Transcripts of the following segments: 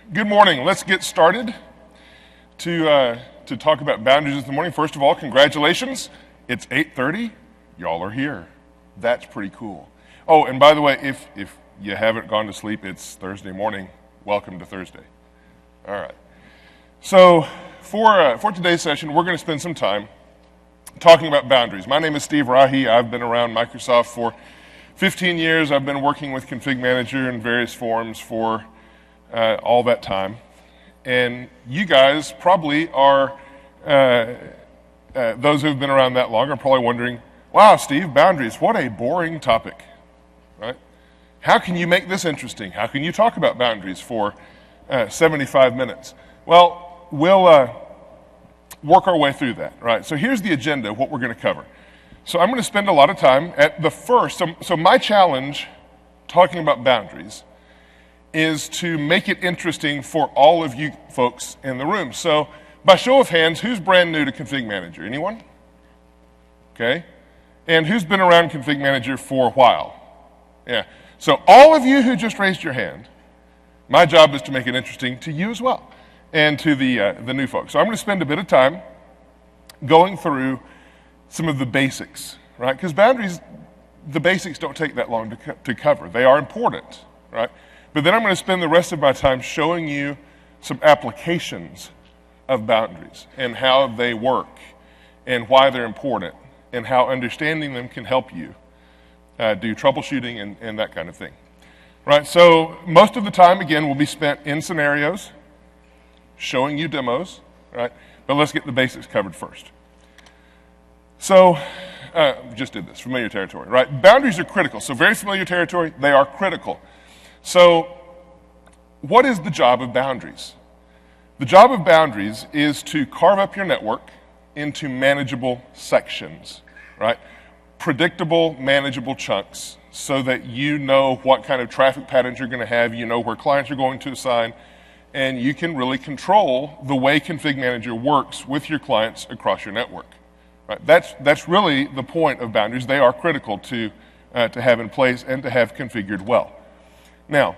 Good morning. Let's get started to talk about boundaries this morning. First of all, congratulations. It's 8:30. Y'all are here. That's pretty cool. Oh, and by the way, if you haven't gone to sleep, it's Thursday morning. Welcome to Thursday. All right. So for today's session, we're going to spend some time talking about boundaries. My name is Steve Rahi. I've been around Microsoft for 15 years. I've been working with Config Manager in various forms for all that time. And you guys probably are, those who've been around that long are probably wondering, wow, Steve, boundaries, what a boring topic, right? How can you make this interesting? How can you talk about boundaries for 75 minutes? Well, we'll work our way through that, right? So here's the agenda of what we're going to cover. So I'm going to spend a lot of time at the first, so my challenge talking about boundaries is to make it interesting for all of you folks in the room. So by show of hands, who's brand new to Config Manager? Anyone? Okay. And who's been around Config Manager for a while? Yeah. So all of you who just raised your hand, my job is to make it interesting to you as well and to the new folks. So I'm going to spend a bit of time going through some of the basics, right? Because boundaries, the basics don't take that long to cover. They are important, right? But then I'm going to spend the rest of my time showing you some applications of boundaries and how they work and why they're important and how understanding them can help you do troubleshooting and that kind of thing. Right, so most of the time, again, will be spent in scenarios, showing you demos, right? But let's get the basics covered first. So, just did this, familiar territory, right? Boundaries are critical. So very familiar territory, they are critical. So, what is the job of boundaries? The job of boundaries is to carve up your network into manageable sections, right? Predictable, manageable chunks so that you know what kind of traffic patterns you're going to have, you know where clients are going to assign, and you can really control the way Config Manager works with your clients across your network. Right? That's really the point of boundaries. They are critical to have in place and to have configured well. Now,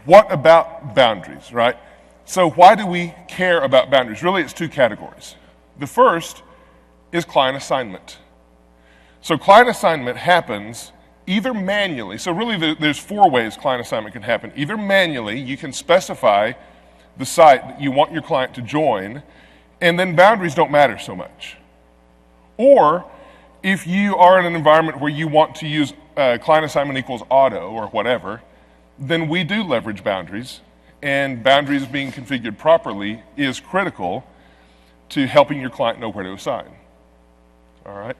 what about boundaries, right? So why do we care about boundaries? Really, it's two categories. The first is client assignment. So client assignment happens either manually. So really, there's four ways client assignment can happen. Either manually, you can specify the site that you want your client to join, and then boundaries don't matter so much. Or if you are in an environment where you want to use client assignment equals auto or whatever, then we do leverage boundaries, and boundaries being configured properly is critical to helping your client know where to assign. All right.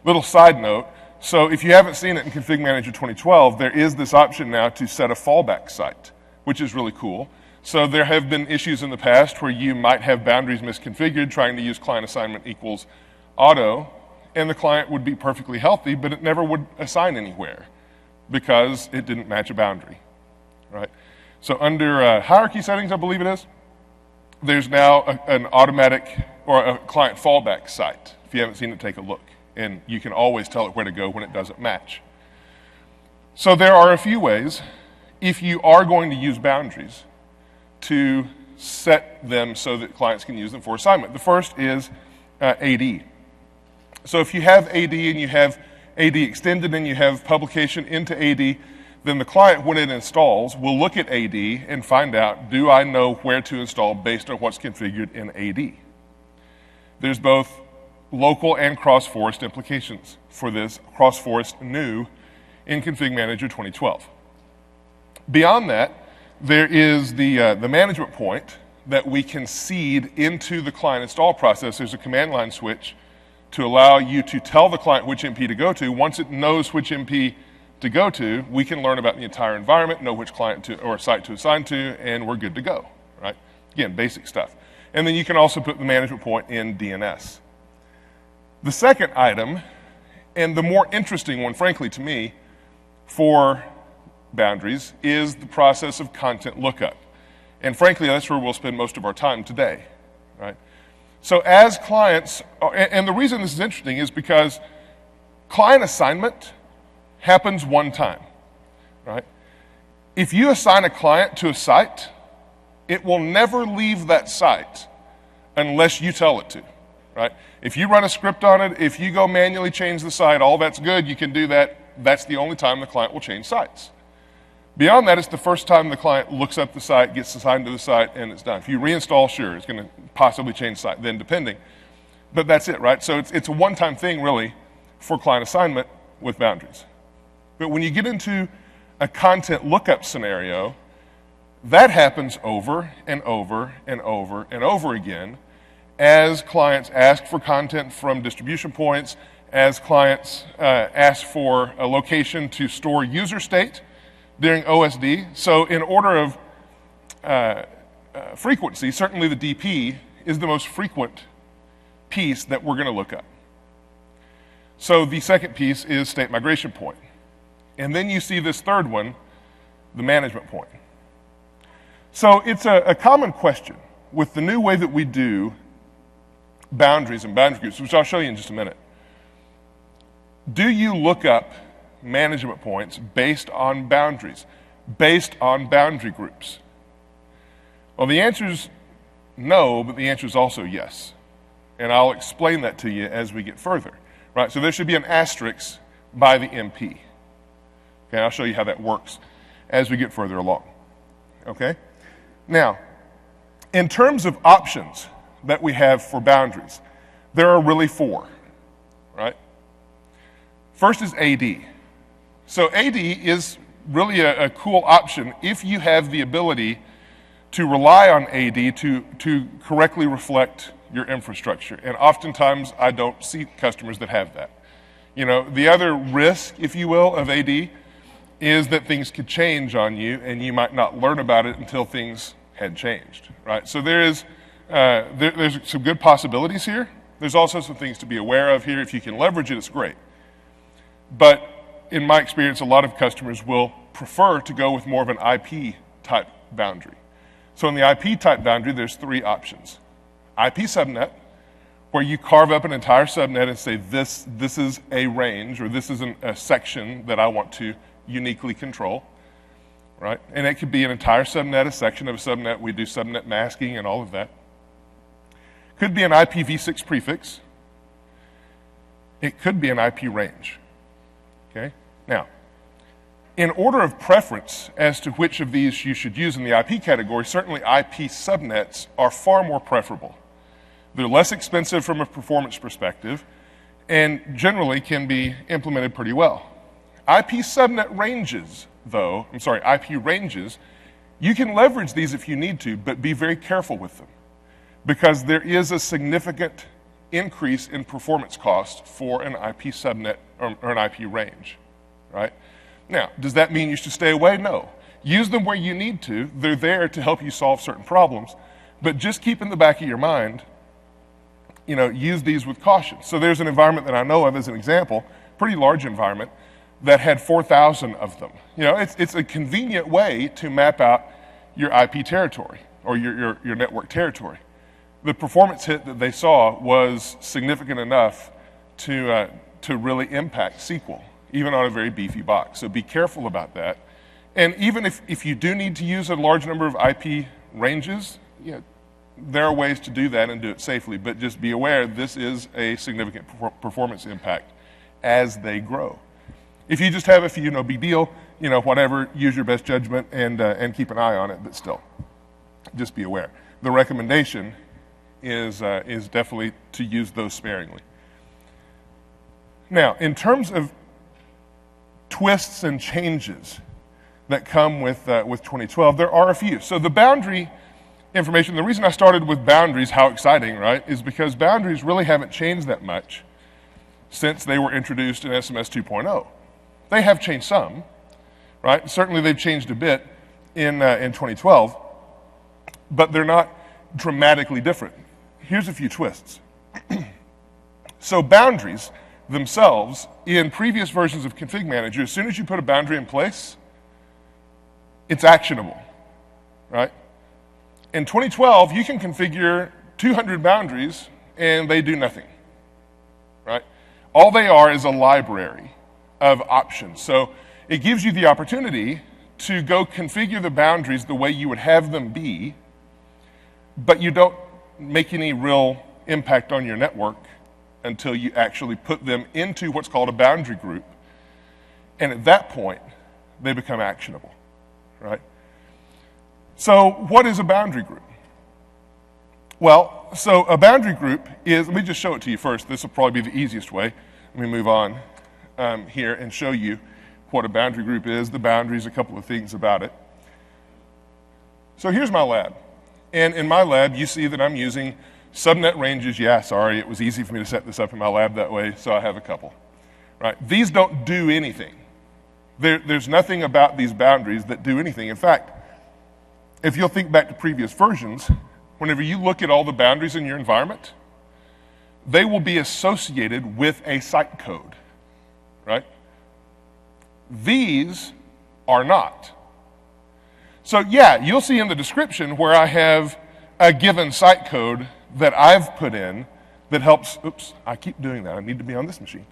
Little side note, so if you haven't seen it in Config Manager 2012, there is this option now to set a fallback site, which is really cool. So there have been issues in the past where you might have boundaries misconfigured trying to use client assignment equals auto, and the client would be perfectly healthy, but it never would assign anywhere because it didn't match a boundary, right? So under hierarchy settings, I believe it is, there's now an automatic or a client fallback site. If you haven't seen it, take a look. And you can always tell it where to go when it doesn't match. So there are a few ways, if you are going to use boundaries, to set them so that clients can use them for assignment. The first is AD. So if you have AD and you have AD extended and you have publication into AD, then the client, when it installs, will look at AD and find out, do I know where to install based on what's configured in AD? There's both local and cross-forest implications for this, cross-forest new in Config Manager 2012. Beyond that, there is the management point that we can seed into the client install process. There's a command line switch to allow you to tell the client which MP to go to. Once it knows which MP to go to, we can learn about the entire environment, know which client or site to assign to, and we're good to go, right? Again, basic stuff. And then you can also put the management point in DNS. The second item, and the more interesting one, frankly, to me, for boundaries, is the process of content lookup. And frankly, that's where we'll spend most of our time today, right? So as clients, and the reason this is interesting is because client assignment happens one time, right? If you assign a client to a site, it will never leave that site unless you tell it to, right? If you run a script on it, if you go manually change the site, all that's good, you can do that. That's the only time the client will change sites. Beyond that, it's the first time the client looks up the site, gets assigned to the site, and it's done. If you reinstall, sure, it's going to possibly change site, then depending. But that's it, right? So it's a one-time thing, really, for client assignment with boundaries. But when you get into a content lookup scenario, that happens over and over and over and over again as clients ask for content from distribution points, as clients ask for a location to store user state during OSD. So in order of frequency, certainly the DP is the most frequent piece that we're going to look up. So the second piece is state migration point. And then you see this third one, the management point. So it's a common question with the new way that we do boundaries and boundary groups, which I'll show you in just a minute. Do you look up management points based on boundaries, based on boundary groups? Well, the answer is no, but the answer is also yes. And I'll explain that to you as we get further. Right? So there should be an asterisk by the MP. Okay, I'll show you how that works as we get further along. Okay? Now, in terms of options that we have for boundaries, there are really four, right? First is AD. So AD is really a cool option if you have the ability to rely on AD to correctly reflect your infrastructure. And oftentimes I don't see customers that have that. You know, the other risk, if you will, of AD is that things could change on you and you might not learn about it until things had changed, right? So there's some good possibilities here. There's also some things to be aware of here. If you can leverage it, it's great. But in my experience, a lot of customers will prefer to go with more of an IP type boundary. So in the IP type boundary, there's three options. IP subnet, where you carve up an entire subnet and say this is a range, or this is a section that I want to uniquely control, right? And it could be an entire subnet, a section of a subnet. We do subnet masking and all of that. Could be an IPv6 prefix. It could be an IP range, okay? Now, in order of preference as to which of these you should use in the IP category, certainly IP subnets are far more preferable. They're less expensive from a performance perspective and generally can be implemented pretty well. IP subnet ranges, though, IP ranges, you can leverage these if you need to, but be very careful with them because there is a significant increase in performance cost for an IP subnet or an IP range, right? Now, does that mean you should stay away? No. Use them where you need to. They're there to help you solve certain problems, but just keep in the back of your mind, you know, use these with caution. So there's an environment that I know of as an example, pretty large environment, that had 4,000 of them. You know, it's a convenient way to map out your IP territory or your network territory. The performance hit that they saw was significant enough to really impact SQL, even on a very beefy box. So be careful about that. And even if you do need to use a large number of IP ranges, you know, there are ways to do that and do it safely, but just be aware this is a significant performance impact as they grow. If you just have a few, no big deal, you know, whatever, use your best judgment and keep an eye on it, but still, just be aware. The recommendation is definitely to use those sparingly. Now, in terms of twists and changes that come with 2012, there are a few. So the boundary information, the reason I started with boundaries, how exciting, right, is because boundaries really haven't changed that much since they were introduced in SMS 2.0. They have changed some, right? Certainly they've changed a bit in 2012, but they're not dramatically different. Here's a few twists. So boundaries themselves, in previous versions of Config Manager, as soon as you put a boundary in place, it's actionable, right? In 2012, you can configure 200 boundaries and they do nothing, right? All they are is a library of options. So it gives you the opportunity to go configure the boundaries the way you would have them be, but you don't make any real impact on your network until you actually put them into what's called a boundary group. And at that point, they become actionable, right? So what is a boundary group? Well, so a boundary group is, let me just show it to you first. This will probably be the easiest way. Let me move on here and show you what a boundary group is, the boundaries, a couple of things about it. So here's my lab. And in my lab, you see that I'm using subnet ranges. Yeah, sorry, it was easy for me to set this up in my lab that way, so I have a couple. Right? These don't do anything. There's nothing about these boundaries that do anything. In fact, if you'll think back to previous versions, whenever you look at all the boundaries in your environment, they will be associated with a site code, right? These are not. So yeah, you'll see in the description where I have a given site code that I've put in that helps, oops, I keep doing that, I need to be on this machine,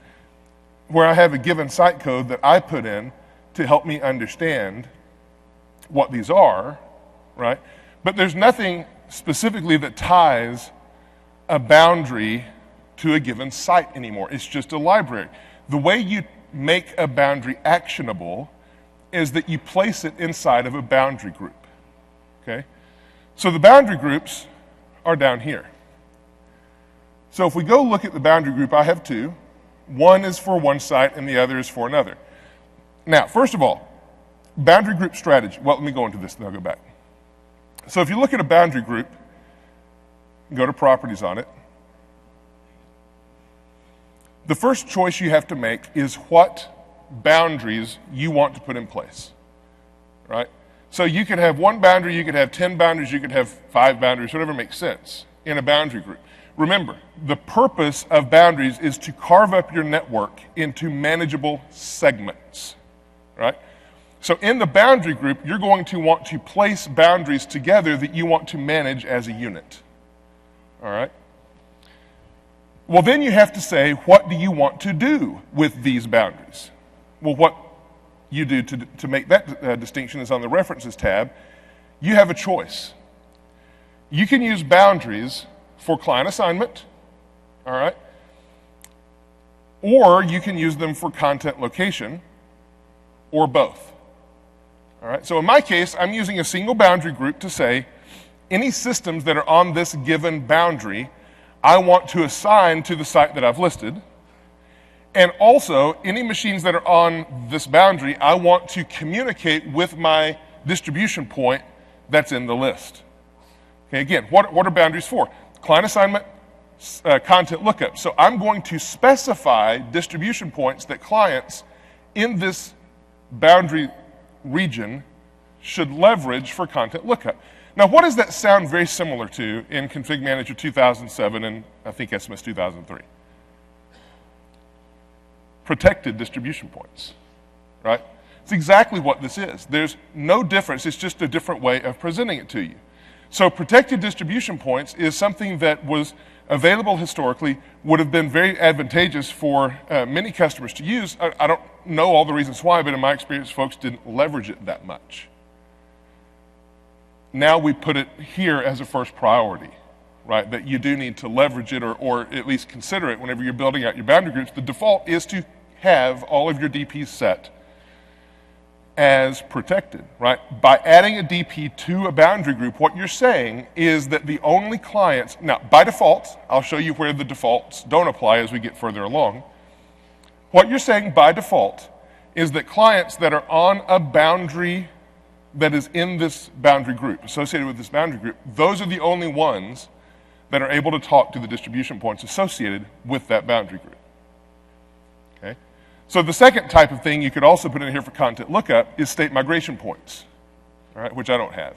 where I have a given site code that I put in to help me understand what these are, right? But there's nothing specifically that ties a boundary to a given site anymore. It's just a library. The way you make a boundary actionable is that you place it inside of a boundary group, okay? So the boundary groups are down here. So if we go look at the boundary group, I have two. One is for one site and the other is for another. Now, first of all, boundary group strategy. Well, let me go into this, then I'll go back. So if you look at a boundary group, go to properties on it. The first choice you have to make is what boundaries you want to put in place, right? So you could have one boundary, you could have 10 boundaries, you could have 5 boundaries, whatever makes sense in a boundary group. Remember, the purpose of boundaries is to carve up your network into manageable segments, right? So in the boundary group, you're going to want to place boundaries together that you want to manage as a unit, all right? Well, then you have to say, what do you want to do with these boundaries? Well, what you do to make that distinction is on the References tab. You have a choice. You can use boundaries for client assignment, all right? Or you can use them for content location, or both. All right, so in my case, I'm using a single boundary group to say, any systems that are on this given boundary, I want to assign to the site that I've listed. And also, any machines that are on this boundary, I want to communicate with my distribution point that's in the list. Okay, again, what are boundaries for? Client assignment, content lookup. So I'm going to specify distribution points that clients in this boundary region should leverage for content lookup. Now, what does that sound very similar to in Config Manager 2007 and I think SMS 2003? Protected distribution points, right? It's exactly what this is. There's no difference. It's just a different way of presenting it to you. So protected distribution points is something that was available historically, would have been very advantageous for many customers to use. I don't know all the reasons why, but in my experience, folks didn't leverage it that much. Now we put it here as a first priority, right? That you do need to leverage it or at least consider it whenever you're building out your boundary groups. The default is to have all of your DPs set as protected, right? By adding a DP to a boundary group, what you're saying is that the only clients, now by default, I'll show you where the defaults don't apply as we get further along. What you're saying by default is that clients that are on a boundary that is in this boundary group, associated with this boundary group, those are the only ones that are able to talk to the distribution points associated with that boundary group. Okay? So the second type of thing you could also put in here for content lookup is state migration points, all right, which I don't have.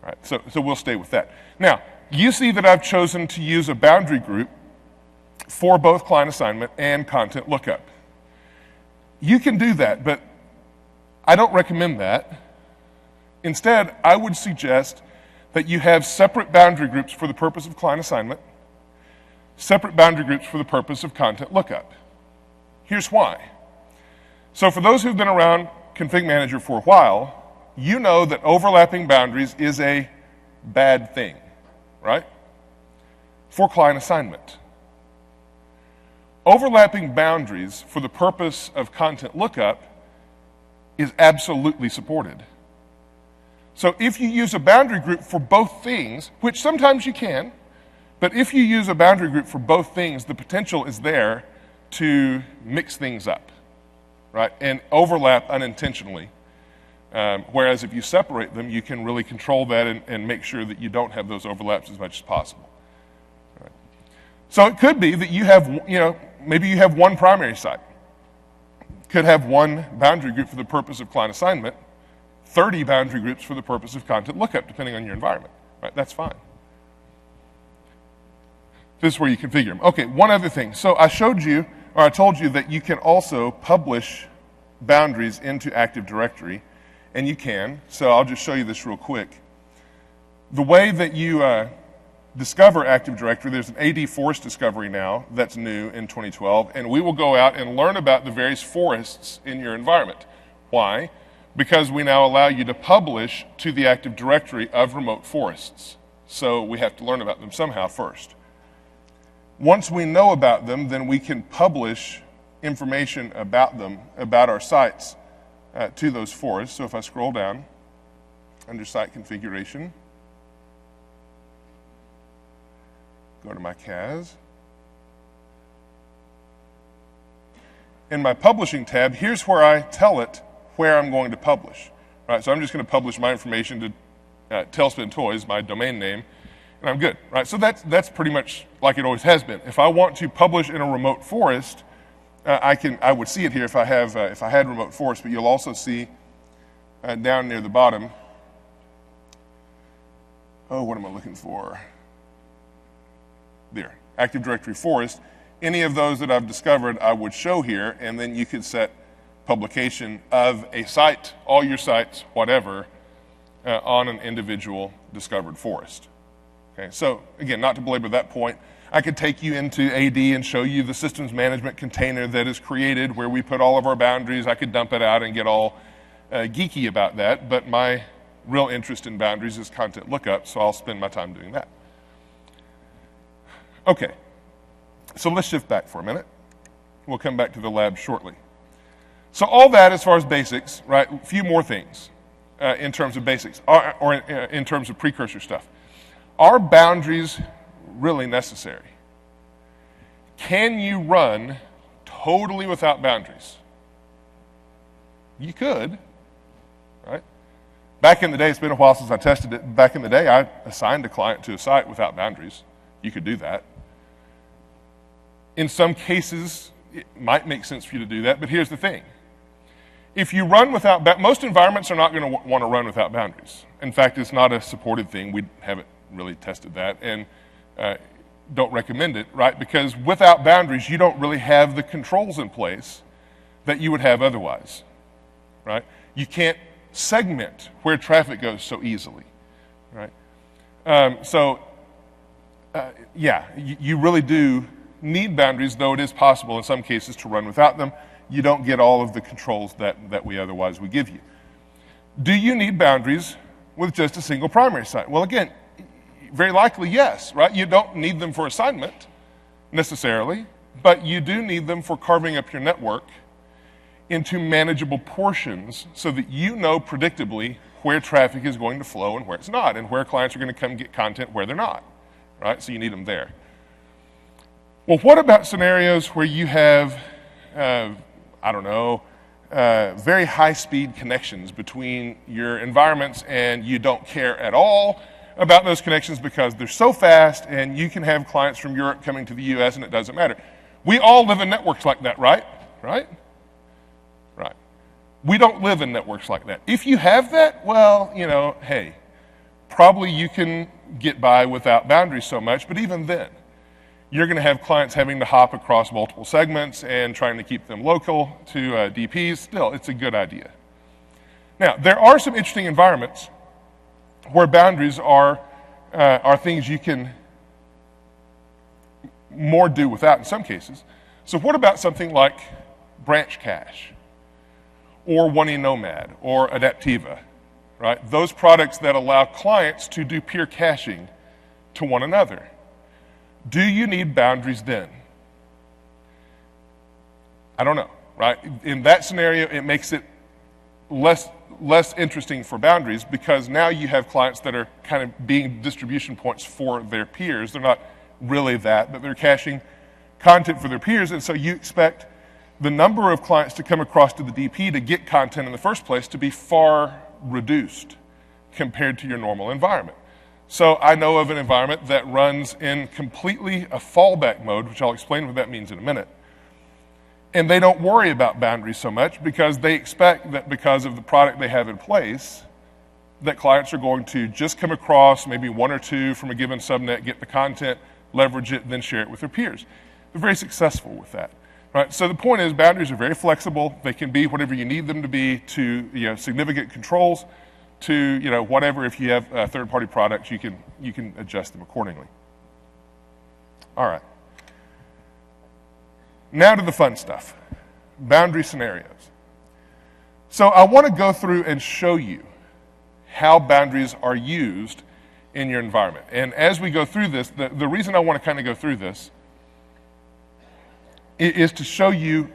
All right, so we'll stay with that. Now, you see that I've chosen to use a boundary group for both client assignment and content lookup. You can do that, but I don't recommend that. Instead, I would suggest that you have separate boundary groups for the purpose of client assignment, separate boundary groups for the purpose of content lookup. Here's why. So for those who've been around config manager for a while, you know that overlapping boundaries is a bad thing, right? For client assignment. Overlapping boundaries for the purpose of content lookup is absolutely supported. So if you use a boundary group for both things, which sometimes you can, but if you use a boundary group for both things, the potential is there to mix things up, right? And overlap unintentionally. Whereas if you separate them, you can really control that and make sure that you don't have those overlaps as much as possible. Right. So it could be that you have, maybe you have one primary site. Could have one boundary group for the purpose of client assignment, 30 boundary groups for the purpose of content lookup, depending on your environment. Right? That's fine. This is where you configure them. Okay, one other thing. So I told you that you can also publish boundaries into Active Directory, and you can. So I'll just show you this real quick. The way that you discover Active Directory, there's an AD forest discovery now that's new in 2012, and we will go out and learn about the various forests in your environment. Why? Because we now allow you to publish to the Active Directory of remote forests. So we have to learn about them somehow first. Once we know about them, then we can publish information about them, about our sites, to those forests. So if I scroll down under site configuration, go to my CAS. In my publishing tab, here's where I tell it where I'm going to publish. Right? So I'm just going to publish my information to Tailspin Toys, my domain name, and I'm good. Right? So that's pretty much like it always has been. If I want to publish in a remote forest, I would see it here if I had remote forest, but you'll also see down near the bottom. Oh, what am I looking for? There, Active Directory Forest. Any of those that I've discovered, I would show here, and then you could set publication of a site, all your sites, whatever, on an individual discovered forest. Okay, so again, not to belabor that point, I could take you into AD and show you the systems management container that is created where we put all of our boundaries. I could dump it out and get all geeky about that, but my real interest in boundaries is content lookup, so I'll spend my time doing that. Okay, so let's shift back for a minute. We'll come back to the lab shortly. So all that as far as basics, right? A few more things in terms of basics, or in terms of precursor stuff. Are boundaries really necessary? Can you run totally without boundaries? You could, right? Back in the day, it's been a while since I tested it. Back in the day, I assigned a client to a site without boundaries. You could do that. In some cases, it might make sense for you to do that, but here's the thing. If you run without, most environments are not going to want to run without boundaries. In fact, it's not a supported thing. We haven't really tested that and don't recommend it, right? Because without boundaries, you don't really have the controls in place that you would have otherwise, right? You can't segment where traffic goes so easily, right? You really do need boundaries, though it is possible in some cases to run without them. You don't get all of the controls that we otherwise would give you. Do you need boundaries with just a single primary site? Well, again, very likely yes, right? You don't need them for assignment necessarily, but you do need them for carving up your network into manageable portions so that you know predictably where traffic is going to flow and where it's not, and where clients are going to come get content where they're not, right? So you need them there. Well, what about scenarios where you have, very high-speed connections between your environments and you don't care at all about those connections because they're so fast and you can have clients from Europe coming to the U.S. and it doesn't matter. We all live in networks like that, right? Right? Right. We don't live in networks like that. If you have that, well, hey, probably you can get by without boundaries so much, but even then, you're going to have clients having to hop across multiple segments and trying to keep them local to DPs. Still, it's a good idea. Now, there are some interesting environments where boundaries are things you can more do without in some cases. So what about something like branch cache or One Nomad or Adaptiva, right? Those products that allow clients to do peer caching to one another. Do you need boundaries then? I don't know, right? In that scenario, it makes it less interesting for boundaries because now you have clients that are kind of being distribution points for their peers. They're not really that, but they're caching content for their peers, and so you expect the number of clients to come across to the DP to get content in the first place to be far reduced compared to your normal environment. So I know of an environment that runs in completely a fallback mode, which I'll explain what that means in a minute. And they don't worry about boundaries so much because they expect that because of the product they have in place, that clients are going to just come across maybe one or two from a given subnet, get the content, leverage it, then share it with their peers. They're very successful with that. Right? So the point is boundaries are very flexible. They can be whatever you need them to be, to significant controls, to whatever. If you have third-party products, you can adjust them accordingly. All right. Now to the fun stuff, boundary scenarios. So I want to go through and show you how boundaries are used in your environment. And as we go through this, the reason I want to kind of go through this is to show you,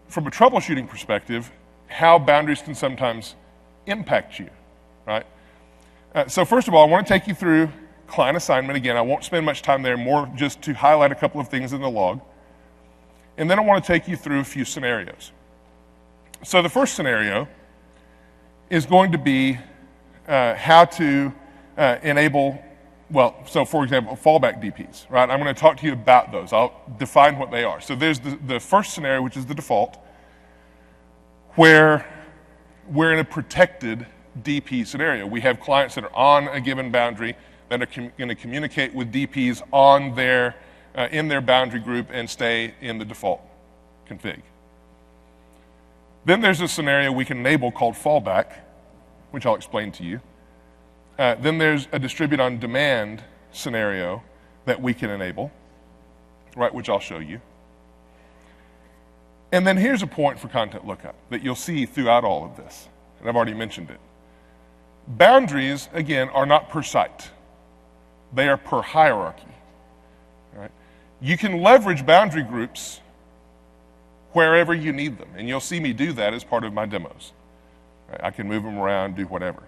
from a troubleshooting perspective, how boundaries can sometimes impact you, right? So first of all, I want to take you through client assignment. Again, I won't spend much time there, more just to highlight a couple of things in the log. And then I want to take you through a few scenarios. So the first scenario is going to be how to enable, so for example, fallback DPs, right? I'm going to talk to you about those. I'll define what they are. So there's the first scenario, which is the default, where we're in a protected DP scenario. We have clients that are on a given boundary that are going to communicate with DPs on their in their boundary group and stay in the default config. Then there's a scenario we can enable called fallback, which I'll explain to you. Then there's a distribute on demand scenario that we can enable, right, which I'll show you. And then here's a point for content lookup that you'll see throughout all of this, and I've already mentioned it. Boundaries, again, are not per site. They are per hierarchy, right? You can leverage boundary groups wherever you need them, and you'll see me do that as part of my demos. Right? I can move them around, do whatever.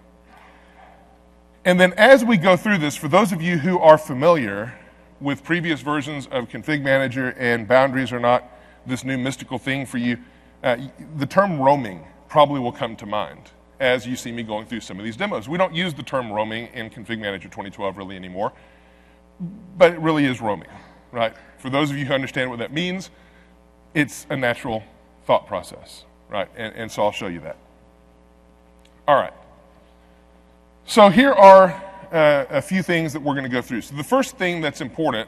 And then as we go through this, for those of you who are familiar with previous versions of Config Manager and boundaries are not this new mystical thing for you, the term roaming probably will come to mind as you see me going through some of these demos. We don't use the term roaming in Config Manager 2012 really anymore, but it really is roaming, right? For those of you who understand what that means, it's a natural thought process, right? And so I'll show you that. All right. So here are a few things that we're going to go through. So the first thing that's important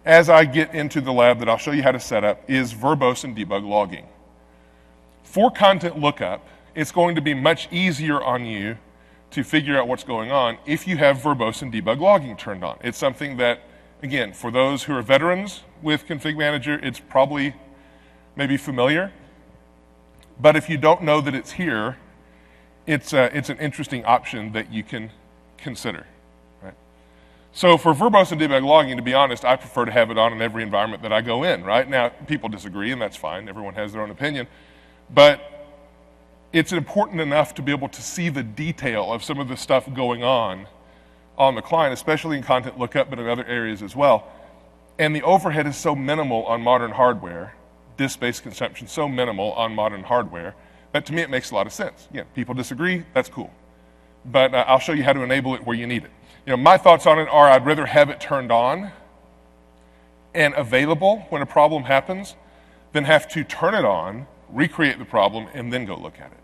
as I get into the lab that I'll show you how to set up is verbose and debug logging. For content lookup, it's going to be much easier on you to figure out what's going on if you have verbose and debug logging turned on. It's something that, again, for those who are veterans with Config Manager, it's probably maybe familiar. But if you don't know that it's here, it's an interesting option that you can consider. Right? So for verbose and debug logging, to be honest, I prefer to have it on in every environment that I go in. Right now, people disagree, and that's fine. Everyone has their own opinion. But it's important enough to be able to see the detail of some of the stuff going on the client, especially in content lookup, but in other areas as well. And the overhead is so minimal on modern hardware, disk space consumption so minimal on modern hardware, that to me it makes a lot of sense. Yeah, people disagree, that's cool. But I'll show you how to enable it where you need it. My thoughts on it are I'd rather have it turned on and available when a problem happens than have to turn it on, recreate the problem, and then go look at it.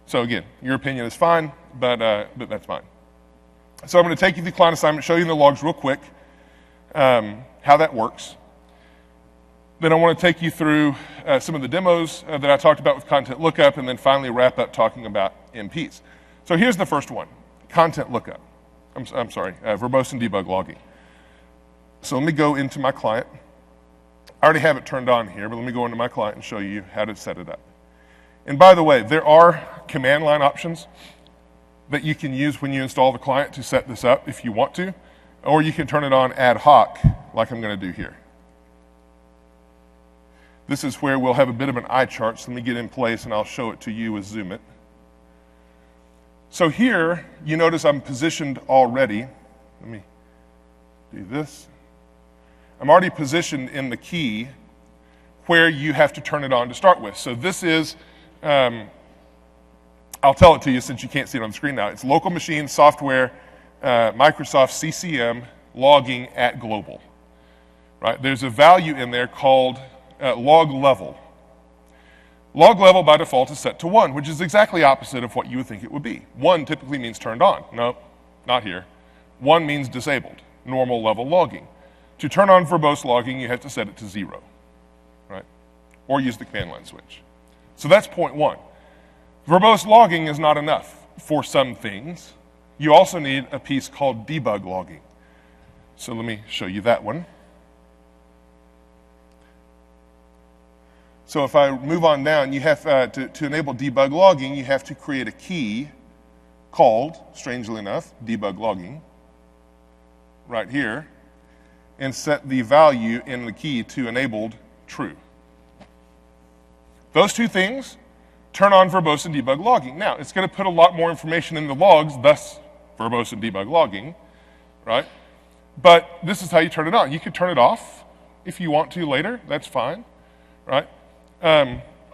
So again, your opinion is fine, but that's fine. So I'm going to take you through client assignment, show you in the logs real quick how that works. Then I want to take you through some of the demos that I talked about with content lookup, and then finally wrap up talking about MPs. So here's the first one, content lookup. I'm sorry, verbose and debug logging. So let me go into my client. I already have it turned on here, but let me go into my client and show you how to set it up. And by the way, there are command line options that you can use when you install the client to set this up if you want to, or you can turn it on ad hoc like I'm going to do here. This is where we'll have a bit of an eye chart, so let me get in place and I'll show it to you with Zoom It. So here, you notice I'm positioned already. Let me do this. I'm already positioned in the key where you have to turn it on to start with. So this is, I'll tell it to you since you can't see it on the screen now. It's local machine software, Microsoft CCM, logging at global. Right? There's a value in there called log level. Log level by default is set to 1, which is exactly opposite of what you would think it would be. 1 typically means turned on. No, not here. 1 means disabled, normal level logging. To turn on verbose logging, you have to set it to 0, right? Or use the command line switch. So that's point 1. Verbose logging is not enough for some things. You also need a piece called debug logging. So let me show you that one. So if I move on down, you have to enable debug logging, you have to create a key called, strangely enough, debug logging, right here, and set the value in the key to enabled true. Those two things turn on verbose and debug logging. Now, it's going to put a lot more information in the logs, thus verbose and debug logging, right? But this is how you turn it on. You could turn it off if you want to later. That's fine, right?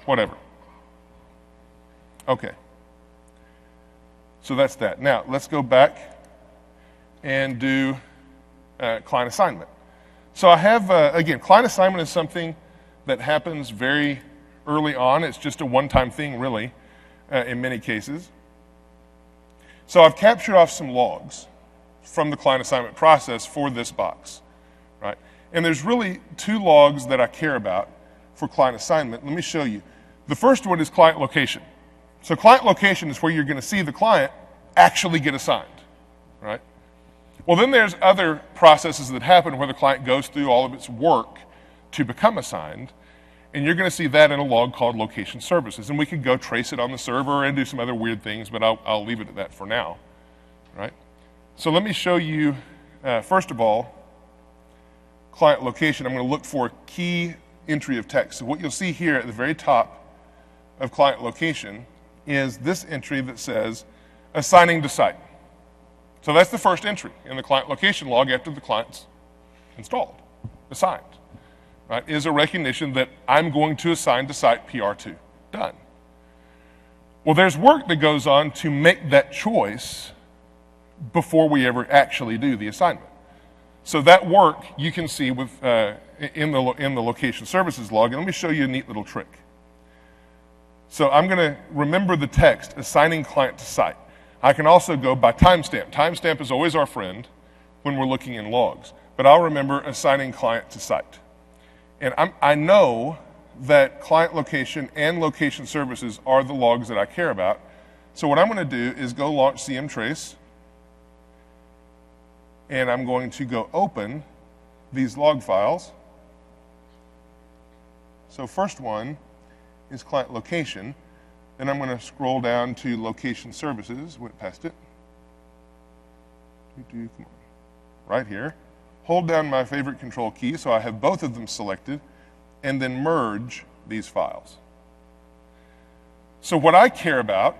Whatever. Okay. So that's that. Now, let's go back and do client assignment. So I have, again, client assignment is something that happens very early on. It's just a one-time thing, really, in many cases. So I've captured off some logs from the client assignment process for this box, right? And there's really 2 logs that I care about for client assignment. Let me show you. The first one is client location. So client location is where you're going to see the client actually get assigned, right? Well, then there's other processes that happen where the client goes through all of its work to become assigned, and you're going to see that in a log called location services. And we could go trace it on the server and do some other weird things, but I'll leave it at that for now, right? So let me show you, first of all, client location. I'm going to look for a key entry of text. So what you'll see here at the very top of client location is this entry that says assigning to site. So that's the first entry in the client location log after the client's installed, assigned, right? Is a recognition that I'm going to assign to site PR2. Done. Well, there's work that goes on to make that choice before we ever actually do the assignment. So that work you can see with in the location services log, and let me show you a neat little trick. So I'm going to remember the text, assigning client to site. I can also go by timestamp. Timestamp is always our friend when we're looking in logs, but I'll remember assigning client to site. And I know that client location and location services are the logs that I care about. So what I'm going to do is go launch cmtrace, and I'm going to go open these log files. So first one is client location. Then I'm going to scroll down to location services. Went past it. Come on. Right here. Hold down my favorite control key so I have both of them selected, and then merge these files. So what I care about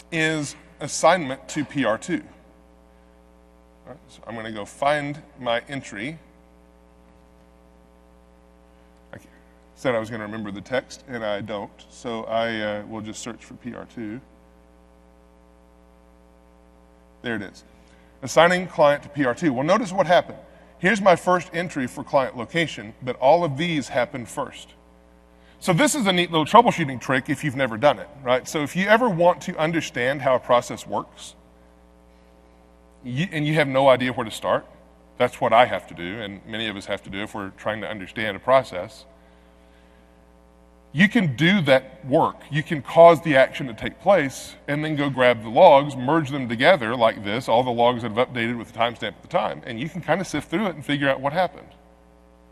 is assignment to PR2. All right, so I'm going to go find my entry. I said I was going to remember the text, and I don't. So I will just search for PR2. There it is. Assigning client to PR2. Well, notice what happened. Here's my first entry for client location, but all of these happened first. So this is a neat little troubleshooting trick if you've never done it, right? So if you ever want to understand how a process works, and you have no idea where to start, that's what I have to do, and many of us have to do if we're trying to understand a process. You can do that work. You can cause the action to take place and then go grab the logs, merge them together like this, all the logs that have updated with the timestamp at the time, and you can kind of sift through it and figure out what happened,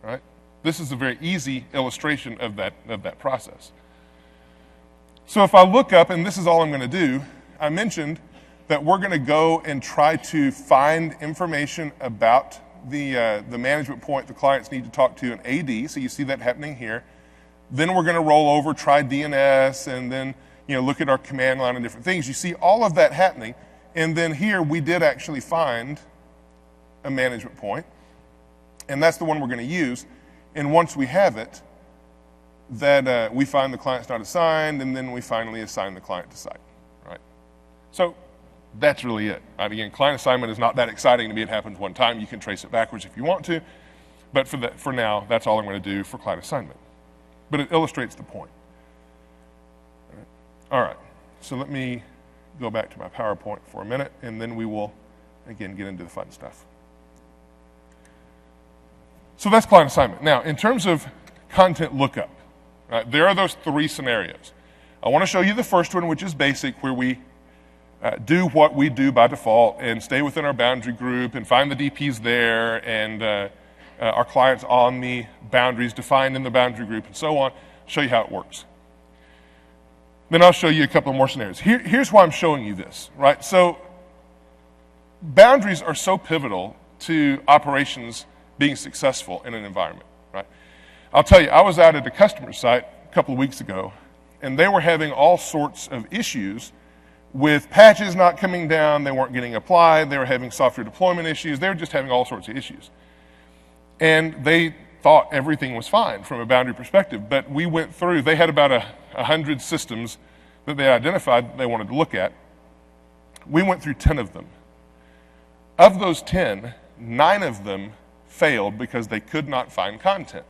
right? This is a very easy illustration of that process. So if I look up, and this is all I'm going to do, I mentioned that we're going to go and try to find information about the management point the clients need to talk to in AD. So you see that happening here. Then we're going to roll over, try DNS, and then look at our command line and different things. You see all of that happening. And then here we did actually find a management point. And that's the one we're going to use. And once we have it, that we find the client's not assigned, and then we finally assign the client to site, right? So that's really it. Right? Again, client assignment is not that exciting to me. It happens one time. You can trace it backwards if you want to. But for now, that's all I'm going to do for client assignment. But it illustrates the point. All right. So let me go back to my PowerPoint for a minute, and then we will, again, get into the fun stuff. So that's client assignment. Now, in terms of content lookup, right, there are those three scenarios. I want to show you the first one, which is basic, where we do what we do by default and stay within our boundary group and find the DPs there and our clients on the boundaries defined in the boundary group and so on. Show you how it works. Then I'll show you a couple more scenarios. Here's why I'm showing you this, right? So boundaries are so pivotal to operations being successful in an environment, right? I'll tell you, I was out at a customer site a couple of weeks ago, and they were having all sorts of issues with patches not coming down. They weren't getting applied. They were having software deployment issues. They were just having all sorts of issues. And they thought everything was fine from a boundary perspective, but we went through, they had about 100 systems that they identified that they wanted to look at. We went through 10 of them. Of those 10, 9 of them failed because they could not find content.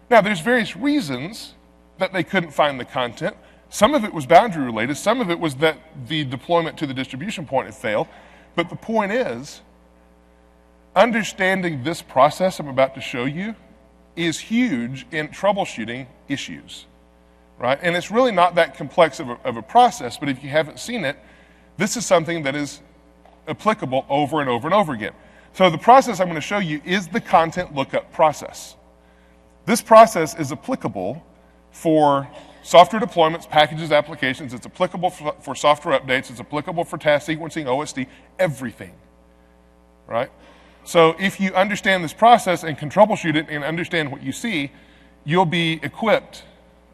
Now, there's various reasons that they couldn't find the content. Some of it was boundary related. Some of it was that the deployment to the distribution point had failed. But the point is, understanding this process I'm about to show you is huge in troubleshooting issues, right? And it's really not that complex of a process, but if you haven't seen it, this is something that is applicable over and over and over again. So the process I'm going to show you is the content lookup process. This process is applicable for software deployments, packages, applications. It's applicable for software updates. It's applicable for task sequencing, OSD, everything, right? So if you understand this process and can troubleshoot it and understand what you see, you'll be equipped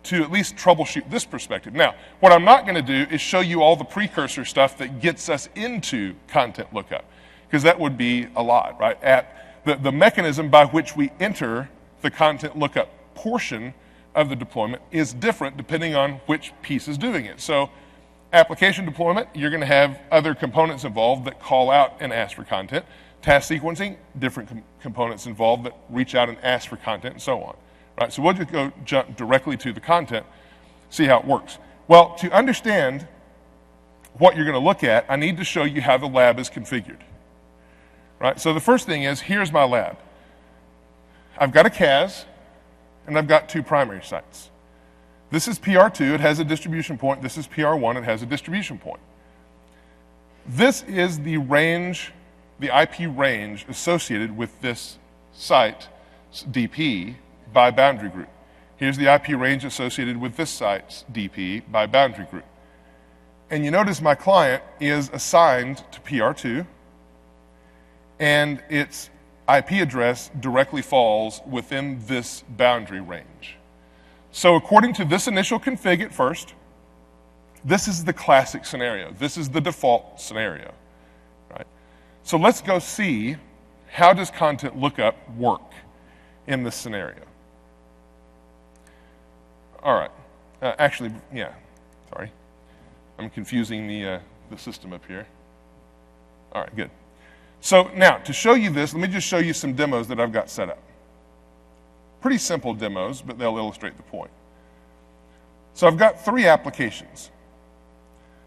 to at least troubleshoot this perspective. Now, what I'm not going to do is show you all the precursor stuff that gets us into content lookup, because that would be a lot, right? At the mechanism by which we enter the content lookup portion of the deployment is different depending on which piece is doing it. So application deployment, you're going to have other components involved that call out and ask for content. Task sequencing, different components involved that reach out and ask for content and so on. Right? So we'll just jump directly to the content, see how it works. Well, to understand what you're going to look at, I need to show you how the lab is configured. Right? So the first thing is, here's my lab. I've got a CAS, and I've got 2 primary sites. This is PR2, it has a distribution point. This is PR1, it has a distribution point. This is the range, the IP range associated with this site, DP, by boundary group. Here's the IP range associated with this site's DP by boundary group. And you notice my client is assigned to PR2, and its IP address directly falls within this boundary range. So according to this initial config at first, this is the classic scenario. This is the default scenario, right? So let's go see how does content lookup work in this scenario. All right. Actually, yeah, sorry. I'm confusing the system up here. All right, good. So now, to show you this, let me just show you some demos that I've got set up. Pretty simple demos, but they'll illustrate the point. So I've got 3 applications.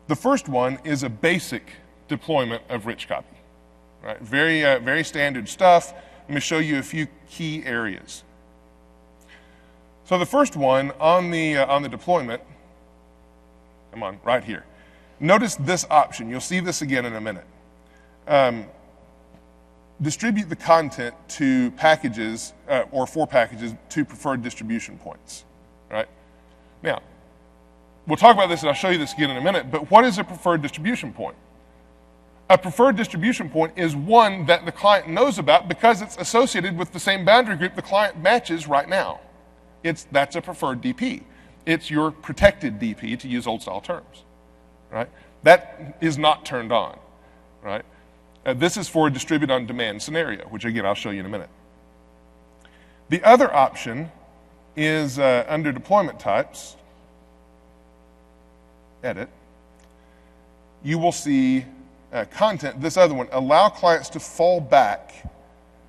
The first one is a basic deployment of rich copy. Right? Very standard stuff. Let me show you a few key areas. So the first one on the deployment, come on, right here. Notice this option. You'll see this again in a minute. Distribute the content to packages or for packages to preferred distribution points. Right? Now, we'll talk about this and I'll show you this again in a minute, but what is a preferred distribution point? A preferred distribution point is one that the client knows about because it's associated with the same boundary group the client matches right now. That's a preferred DP. It's your protected DP, to use old style terms, right? That is not turned on, right? This is for a distribute on demand scenario, which again, I'll show you in a minute. The other option is under deployment types, edit, you will see content, this other one, allow clients to fall back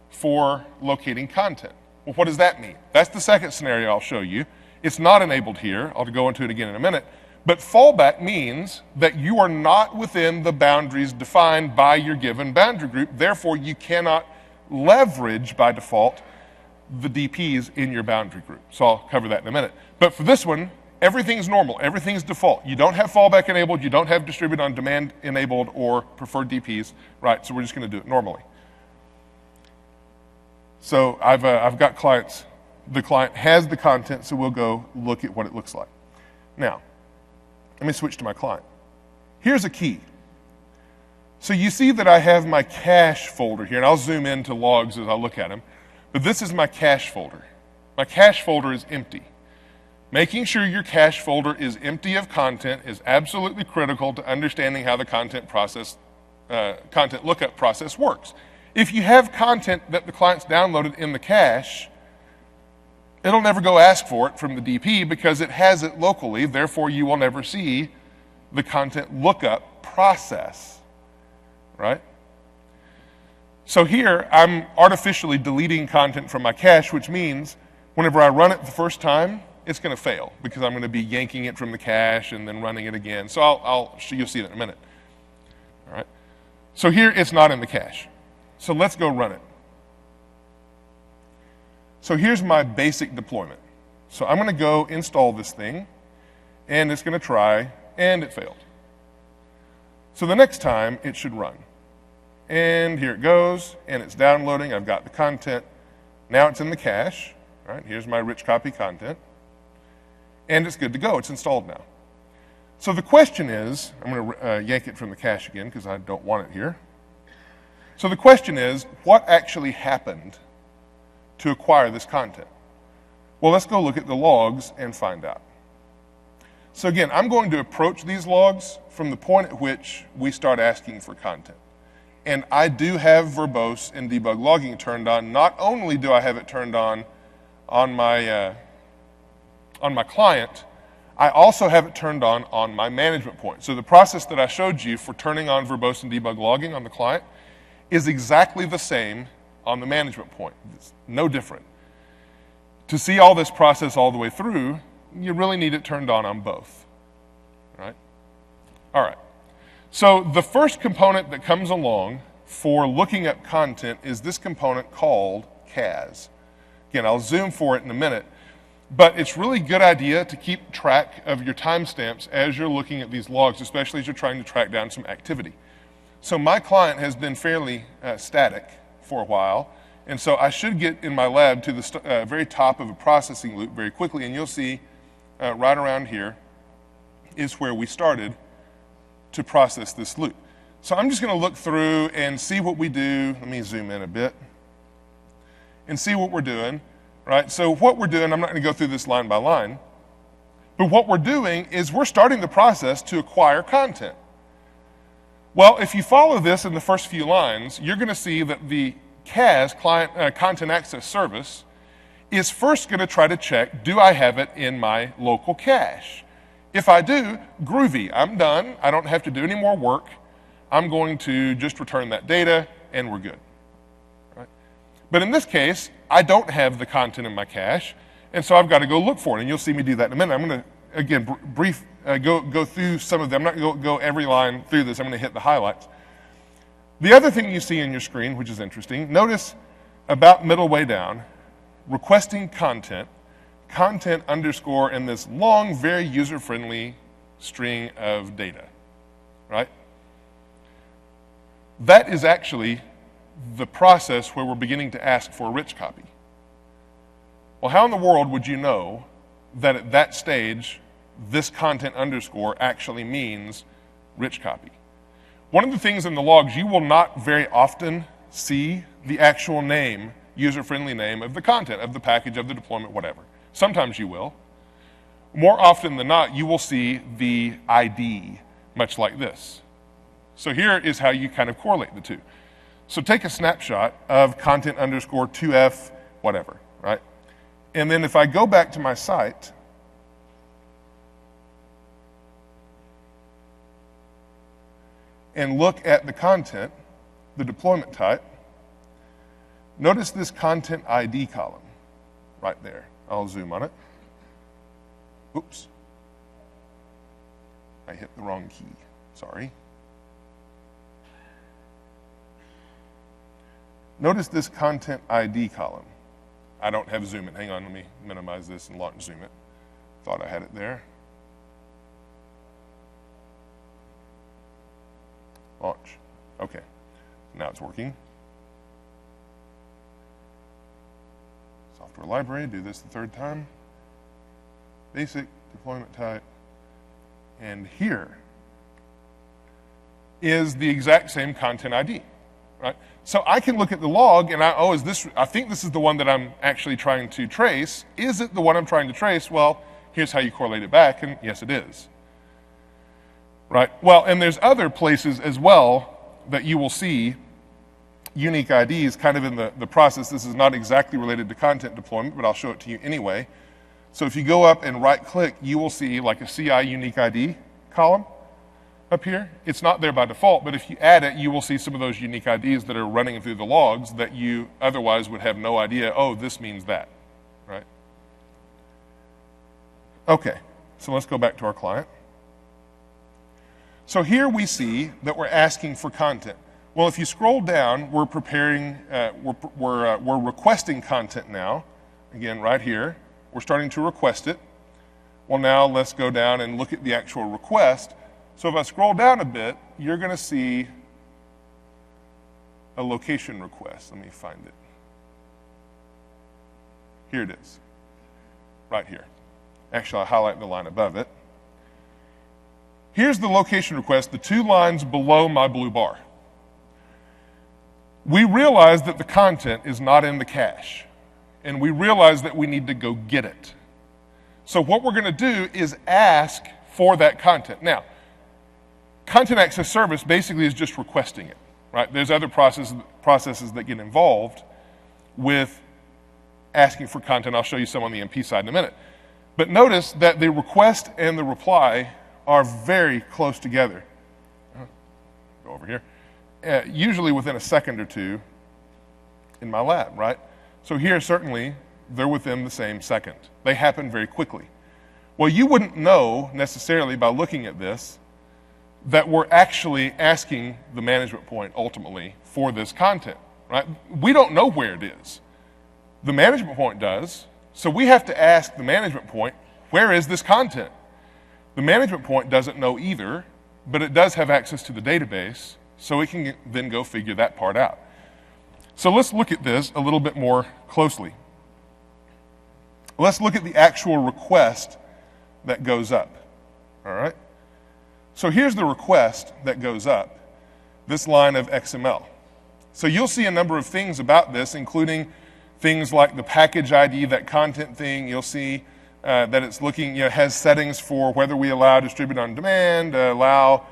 for locating content. Well, what does that mean? That's the second scenario I'll show you. It's not enabled here. I'll go into it again in a minute. But fallback means that you are not within the boundaries defined by your given boundary group. Therefore, you cannot leverage by default the DPs in your boundary group. So I'll cover that in a minute. But for this one, everything's normal. Everything's default. You don't have fallback enabled. You don't have distribute on demand enabled or preferred DPs. Right, so we're just going to do it normally. So I've got clients. The client has the content, so we'll go look at what it looks like. Now, let me switch to my client. Here's a key. So you see that I have my cache folder here, and I'll zoom into logs as I look at them. But this is my cache folder. My cache folder is empty. Making sure your cache folder is empty of content is absolutely critical to understanding how the content lookup process works. If you have content that the client's downloaded in the cache, it'll never go ask for it from the DP because it has it locally. Therefore, you will never see the content lookup process, right? So here, I'm artificially deleting content from my cache, which means whenever I run it the first time, it's going to fail because I'm going to be yanking it from the cache and then running it again. So you'll see that in a minute. All right. So here, it's not in the cache. So let's go run it. So here's my basic deployment. So I'm going to go install this thing, and it's going to try, and it failed. So the next time, it should run. And here it goes, and it's downloading. I've got the content. Now it's in the cache. Right? Here's my rich copy content. And it's good to go. It's installed now. So the question is, I'm going to yank it from the cache again because I don't want it here. So the question is, what actually happened to acquire this content? Well, let's go look at the logs and find out. So again, I'm going to approach these logs from the point at which we start asking for content. And I do have verbose and debug logging turned on. Not only do I have it turned on my client, I also have it turned on my management point. So the process that I showed you for turning on verbose and debug logging on the client is exactly the same on the management point. It's no different. To see all this process all the way through, you really need it turned on both, right? All right. So the first component that comes along for looking up content is this component called CAS. Again, I'll zoom for it in a minute, but it's really a good idea to keep track of your timestamps as you're looking at these logs, especially as you're trying to track down some activity. So my client has been fairly static for a while, and so I should get in my lab to the very top of a processing loop very quickly, and you'll see right around here is where we started to process this loop. So I'm just going to look through and see what we do. Let me zoom in a bit and see what we're doing, right? So what we're doing, I'm not going to go through this line by line, but what we're doing is we're starting the process to acquire content. Well, if you follow this in the first few lines, you're going to see that the CAS, Client Content Access Service, is first going to try to check, do I have it in my local cache? If I do, groovy, I'm done. I don't have to do any more work. I'm going to just return that data, and we're good. Right? But in this case, I don't have the content in my cache, and so I've got to go look for it, and you'll see me do that in a minute. I'm going to, again, go through some of them. I'm not going to go every line through this. I'm going to hit the highlights. The other thing you see on your screen, which is interesting, notice about middle way down, requesting content underscore, and this long, very user-friendly string of data, right? That is actually the process where we're beginning to ask for a rich copy. Well, how in the world would you know that at that stage this content underscore actually means rich copy. One of the things in the logs, you will not very often see the actual name, user-friendly name of the content, of the package, of the deployment, whatever. Sometimes you will. More often than not, you will see the ID, much like this. So here is how you kind of correlate the two. So take a snapshot of content underscore 2F, whatever, right? And then if I go back to my site, and look at the content, the deployment type, notice this content ID column right there. I'll zoom on it. Oops. I hit the wrong key. Sorry. Notice this content ID column. I don't have zoom in. Hang on, let me minimize this and launch zoom it. Thought I had it there. Launch. Okay. Now it's working. Software library, do this the third time. Basic, deployment type. And here is the exact same content ID, right? So I can look at the log and I think this is the one that I'm actually trying to trace. Is it the one I'm trying to trace? Well, here's how you correlate it back, and yes, it is. Right? Well, and there's other places as well that you will see unique IDs kind of in the process. This is not exactly related to content deployment, but I'll show it to you anyway. So if you go up and right-click, you will see like a CI unique ID column up here. It's not there by default, but if you add it, you will see some of those unique IDs that are running through the logs that you otherwise would have no idea, oh, this means that, right? Okay, so let's go back to our client. So here we see that we're asking for content. Well, if you scroll down, we're requesting content now. Again, right here, we're starting to request it. Well, now let's go down and look at the actual request. So if I scroll down a bit, you're going to see a location request. Let me find it. Here it is, right here. Actually, I'll highlight the line above it. Here's the location request, the 2 lines below my blue bar. We realize that the content is not in the cache, and we realize that we need to go get it. So what we're going to do is ask for that content. Now, Content Access Service basically is just requesting it, right? There's other processes that get involved with asking for content. I'll show you some on the MP side in a minute. But notice that the request and the reply are very close together. Go over here. Usually within a second or two in my lab, right? So here, certainly, they're within the same second. They happen very quickly. Well, you wouldn't know necessarily by looking at this that we're actually asking the management point ultimately for this content, right? We don't know where it is. The management point does, so we have to ask the management point, where is this content? The management point doesn't know either, but it does have access to the database, so it can then go figure that part out. So let's look at this a little bit more closely. Let's look at the actual request that goes up, all right? So here's the request that goes up, this line of XML. So you'll see a number of things about this, including things like the package ID, that content thing. You'll see that it's looking, has settings for whether we allow distribute on demand, allow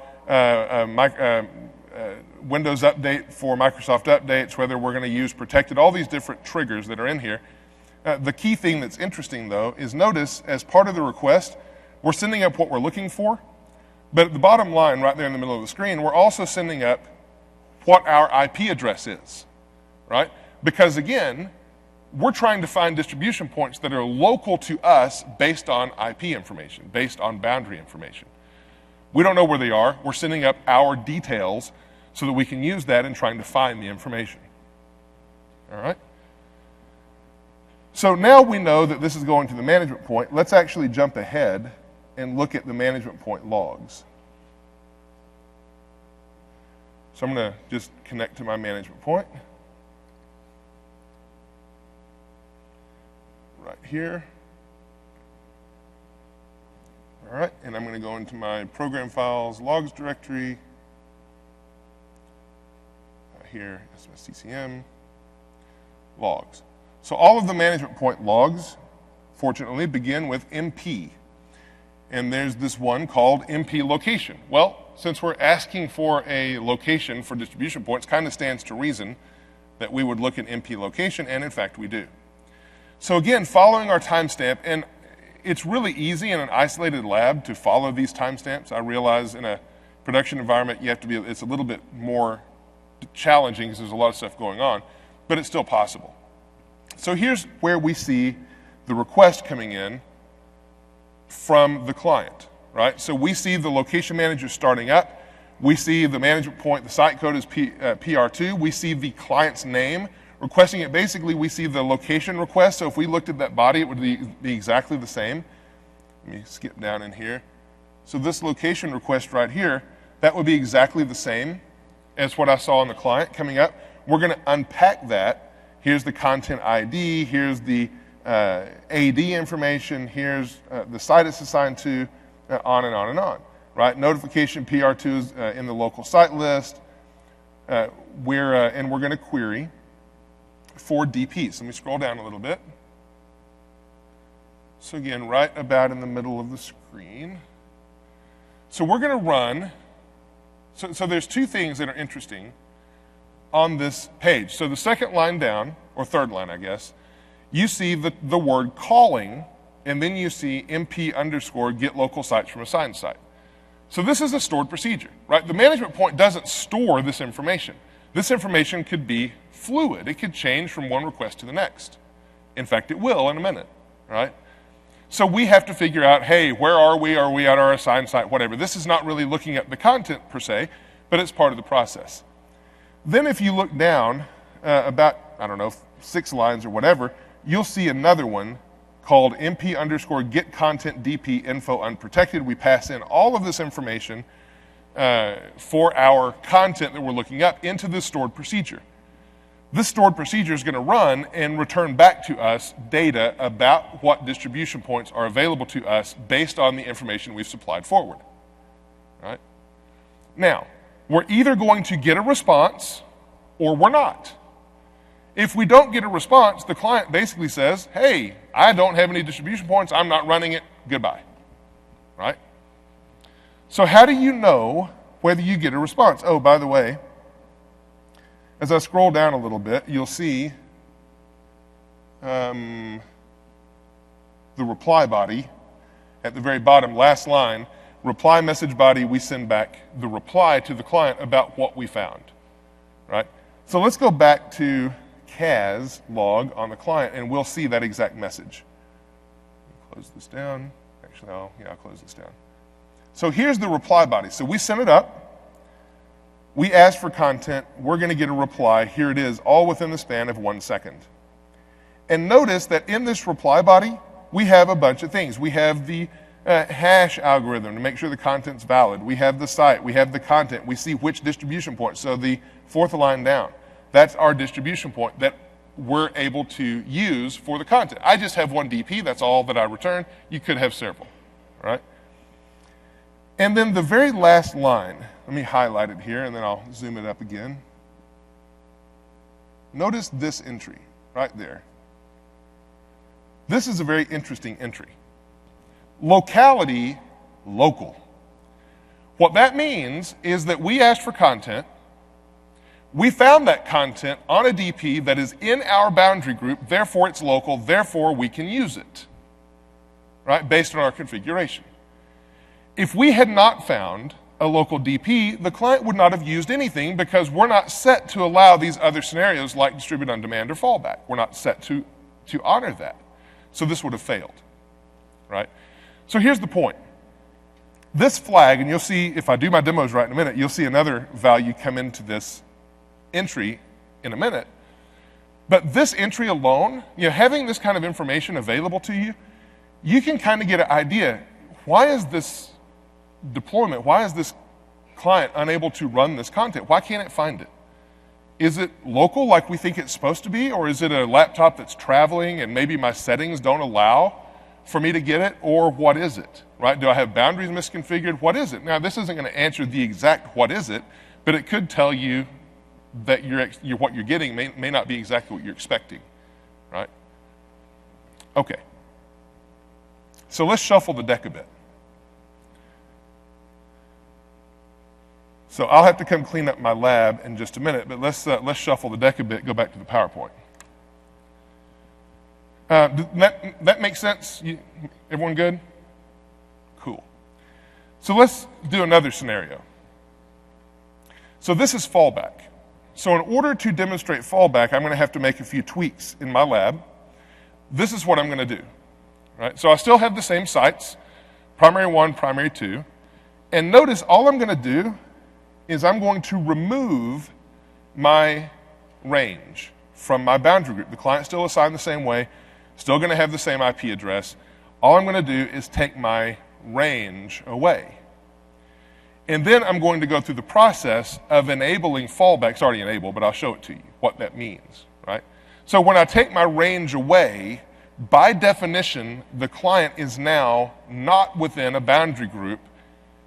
Windows update for Microsoft updates, whether we're going to use protected, all these different triggers that are in here. The key thing that's interesting, though, is notice as part of the request, we're sending up what we're looking for, but at the bottom line right there in the middle of the screen, we're also sending up what our IP address is, right? Because again, we're trying to find distribution points that are local to us based on IP information, based on boundary information. We don't know where they are. We're sending up our details so that we can use that in trying to find the information. All right? So now we know that this is going to the management point. Let's actually jump ahead and look at the management point logs. So I'm going to just connect to my management point. Right here. All right, and I'm going to go into my program files logs directory. Here is my CCM logs. So all of the management point logs, fortunately, begin with MP. And there's this one called MP location. Well, since we're asking for a location for distribution points, kind of stands to reason that we would look at MP location, and in fact we do. So again, following our timestamp, and it's really easy in an isolated lab to follow these timestamps. I realize in a production environment you have to be, it's a little bit more challenging because there's a lot of stuff going on, but it's still possible. So here's where we see the request coming in from the client, right? So we see the location manager starting up. We see the management point, the site code is PR2. We see the client's name requesting it. Basically, we see the location request. So if we looked at that body, it would be exactly the same. Let me skip down in here. So this location request right here, that would be exactly the same as what I saw on the client coming up. We're going to unpack that. Here's the content ID. Here's the AD information. Here's the site it's assigned to, on and on and on. Right? Notification PR2 is in the local site list. And we're going to query for DPs. Let me scroll down a little bit. So again, right about in the middle of the screen. So we're going to run. So there's two things that are interesting on this page. So the second line down, or third line, I guess, you see the word calling, and then you see MP underscore get local sites from assigned site. So this is a stored procedure, right? The management point doesn't store this information. This information could be fluid. It could change from one request to the next. In fact, it will in a minute, right? So we have to figure out, hey, where are we? Are we at our assigned site? Whatever. This is not really looking at the content per se, but it's part of the process. Then if you look down about, 6 lines or whatever, you'll see another one called MP underscore get content DP info unprotected. We pass in all of this information for our content that we're looking up into this stored procedure. This stored procedure is going to run and return back to us data about what distribution points are available to us based on the information we've supplied forward. Right? Now, we're either going to get a response or we're not. If we don't get a response, the client basically says, hey, I don't have any distribution points, I'm not running it, goodbye. Right? So how do you know whether you get a response? Oh, by the way, as I scroll down a little bit, you'll see the reply body at the very bottom, last line, reply message body, we send back the reply to the client about what we found. Right? So let's go back to CAS log on the client, and we'll see that exact message. Close this down. Actually, I'll close this down. So here's the reply body. So we sent it up. We asked for content. We're going to get a reply. Here it is, all within the span of 1 second. And notice that in this reply body, we have a bunch of things. We have the hash algorithm to make sure the content's valid. We have the site. We have the content. We see which distribution point. So the fourth line down. That's our distribution point that we're able to use for the content. I just have one DP. That's all that I return. You could have several, right? And then the very last line, let me highlight it here and then I'll zoom it up again. Notice this entry right there. This is a very interesting entry. Locality, local. What that means is that we asked for content. We found that content on a DP that is in our boundary group, therefore it's local, therefore we can use it, right, based on our configuration. If we had not found a local DP, the client would not have used anything because we're not set to allow these other scenarios like distribute on demand or fallback. We're not set to honor that. So this would have failed, right? So here's the point. This flag, and you'll see, if I do my demos right in a minute, you'll see another value come into this entry in a minute. But this entry alone, having this kind of information available to you, you can kind of get an idea. Why is this deployment, why is this client unable to run this content? Why can't it find it? Is it local like we think it's supposed to be? Or is it a laptop that's traveling and maybe my settings don't allow for me to get it? Or what is it? right? Do I have boundaries misconfigured? What is it? Now, this isn't going to answer the exact what is it, but it could tell you that what you're getting may not be exactly what you're expecting, right? Okay. So let's shuffle the deck a bit. So I'll have to come clean up my lab in just a minute, but let's shuffle the deck a bit, go back to the PowerPoint. That makes sense? Everyone good? Cool. So let's do another scenario. So this is fallback. So in order to demonstrate fallback, I'm going to have to make a few tweaks in my lab. This is what I'm going to do. Right? So I still have the same sites, primary 1, primary 2. And notice all I'm going to do is I'm going to remove my range from my boundary group. The client's still assigned the same way, still going to have the same IP address. All I'm going to do is take my range away. And then I'm going to go through the process of enabling fallback. It's already enabled, but I'll show it to you, what that means, right? So when I take my range away, by definition, the client is now not within a boundary group,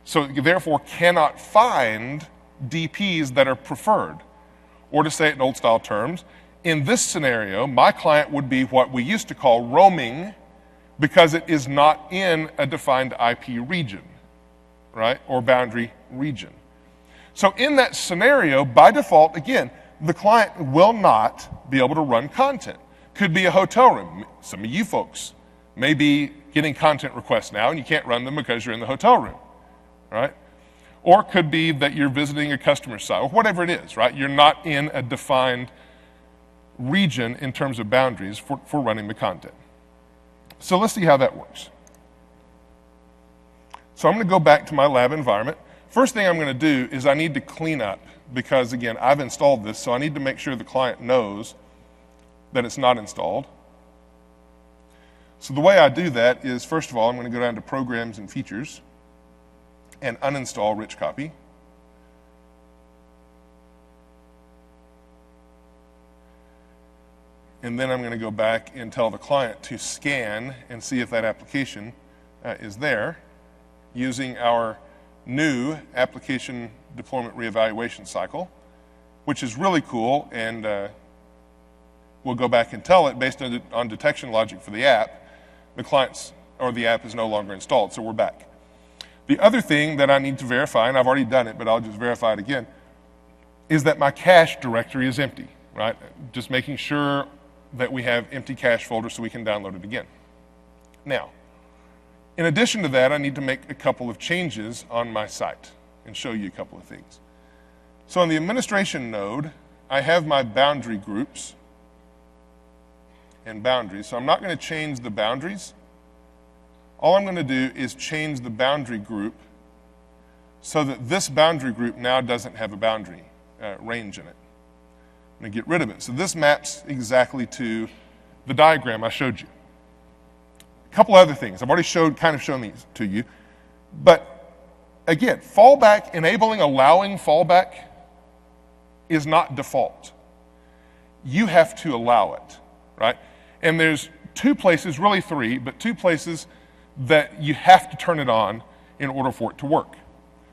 so it therefore cannot find DPs that are preferred. Or to say it in old style terms, in this scenario, my client would be what we used to call roaming because it is not in a defined IP region, right? Or boundary region. So in that scenario, by default, again, the client will not be able to run content. Could be a hotel room. Some of you folks may be getting content requests now and you can't run them because you're in the hotel room, right? Or it could be that you're visiting a customer site or whatever it is, right? You're not in a defined region in terms of boundaries for running the content. So let's see how that works. So I'm going to go back to my lab environment. First thing I'm going to do is I need to clean up because, again, I've installed this, so I need to make sure the client knows that it's not installed. So the way I do that is, first of all, I'm going to go down to Programs and Features and uninstall Rich Copy. And then I'm going to go back and tell the client to scan and see if that application is there using our new application deployment reevaluation cycle, which is really cool, and we'll go back and tell it based on detection logic for the app, the client's or the app is no longer installed, so we're back. The other thing that I need to verify, and I've already done it, but I'll just verify it again, is that my cache directory is empty, right? Just making sure that we have empty cache folders so we can download it again. Now, in addition to that, I need to make a couple of changes on my site and show you a couple of things. So on the administration node, I have my boundary groups and boundaries. So I'm not going to change the boundaries. All I'm going to do is change the boundary group so that this boundary group now doesn't have a boundary range in it. I'm going to get rid of it. So this maps exactly to the diagram I showed you. A couple other things. I've already kind of shown these to you. But again, fallback, allowing fallback is not default. You have to allow it, right? And there's two places, really three, but two places that you have to turn it on in order for it to work.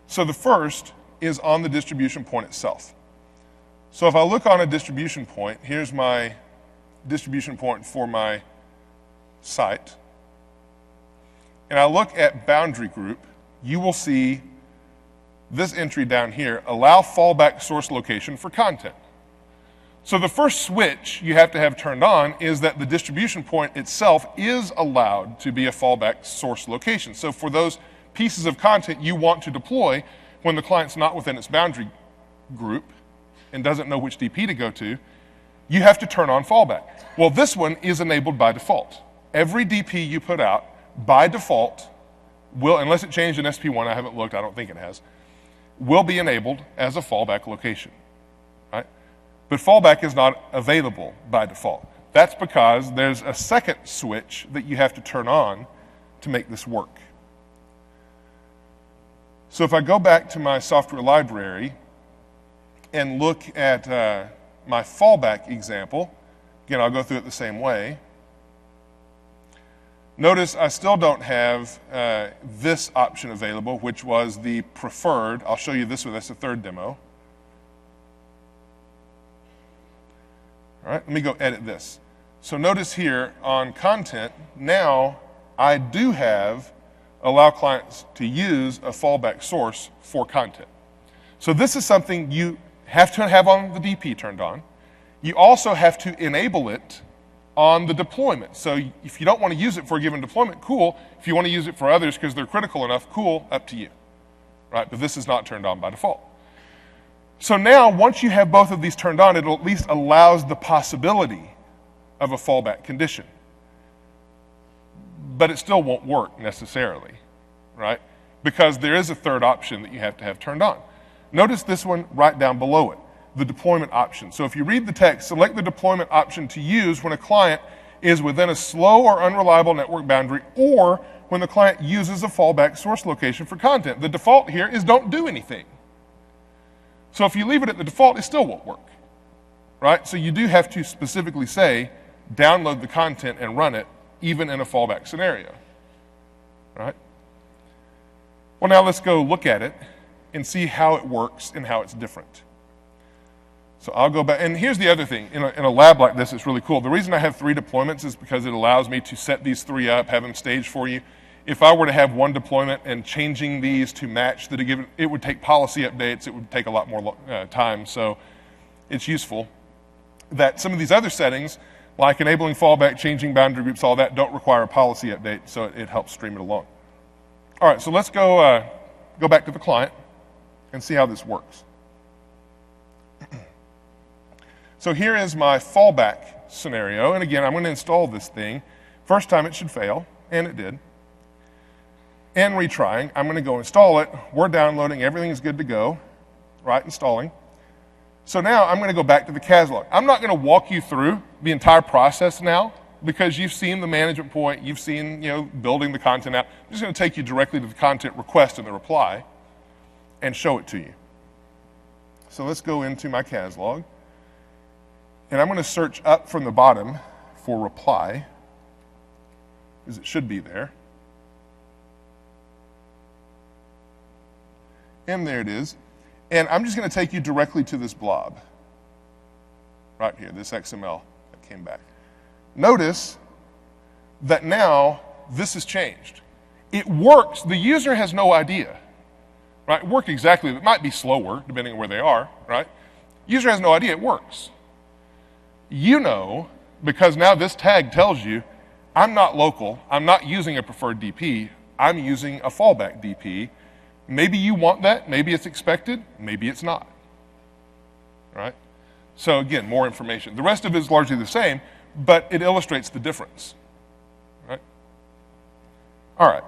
So the first is on the distribution point itself. So if I look on a distribution point, here's my distribution point for my site, and I look at boundary group, you will see this entry down here, allow fallback source location for content. So the first switch you have to have turned on is that the distribution point itself is allowed to be a fallback source location. So for those pieces of content you want to deploy when the client's not within its boundary group and doesn't know which DP to go to, you have to turn on fallback. Well, this one is enabled by default. Every DP you put out, by default, will, unless it changed in SP1, I haven't looked, I don't think it has, will be enabled as a fallback location, right? But fallback is not available by default. That's because there's a second switch that you have to turn on to make this work. So if I go back to my software library and look at my fallback example, again, I'll go through it the same way. Notice I still don't have this option available, which was the preferred. I'll show you this one. That's the third demo. All right, let me go edit this. So notice here on content, now I do have allow clients to use a fallback source for content. So this is something you have to have on the DP turned on. You also have to enable it on the deployment. So if you don't want to use it for a given deployment, cool. If you want to use it for others because they're critical enough, cool, up to you. Right? But this is not turned on by default. So now, once you have both of these turned on, it at least allows the possibility of a fallback condition. But it still won't work necessarily, right? Because there is a third option that you have to have turned on. Notice this one right down below it, the deployment option. So if you read the text, select the deployment option to use when a client is within a slow or unreliable network boundary, or when the client uses a fallback source location for content. The default here is don't do anything. So if you leave it at the default, it still won't work, right? So you do have to specifically say, download the content and run it, even in a fallback scenario, right? Well, now let's go look at it and see how it works and how it's different. So I'll go back, and here's the other thing. In a lab like this, it's really cool. The reason I have 3 deployments is because it allows me to set these 3 up, have them staged for you. If I were to have one deployment and changing these to match that given, it would take policy updates. It would take a lot more time. So it's useful that some of these other settings, like enabling fallback, changing boundary groups, all that, don't require a policy update. So it helps stream it along. All right, so let's go back to the client and see how this works. So here is my fallback scenario. And again, I'm going to install this thing. First time it should fail, and it did. And retrying, I'm going to go install it. We're downloading. Everything's good to go. Right, installing. So now I'm going to go back to the CAS log. I'm not going to walk you through the entire process now because you've seen the management point. You've seen, building the content out. I'm just going to take you directly to the content request and the reply and show it to you. So let's go into my CAS log. And I'm going to search up from the bottom for reply, because it should be there. And there it is. And I'm just going to take you directly to this blob. Right here, this XML that came back. Notice that now this has changed. It works. The user has no idea. Right? It worked exactly. It might be slower, depending on where they are. Right? User has no idea it works. You know, because now this tag tells you, I'm not local, I'm not using a preferred DP, I'm using a fallback DP. Maybe you want that, maybe it's expected, maybe it's not. Right? So again, more information. The rest of it is largely the same, but it illustrates the difference. Right? All right.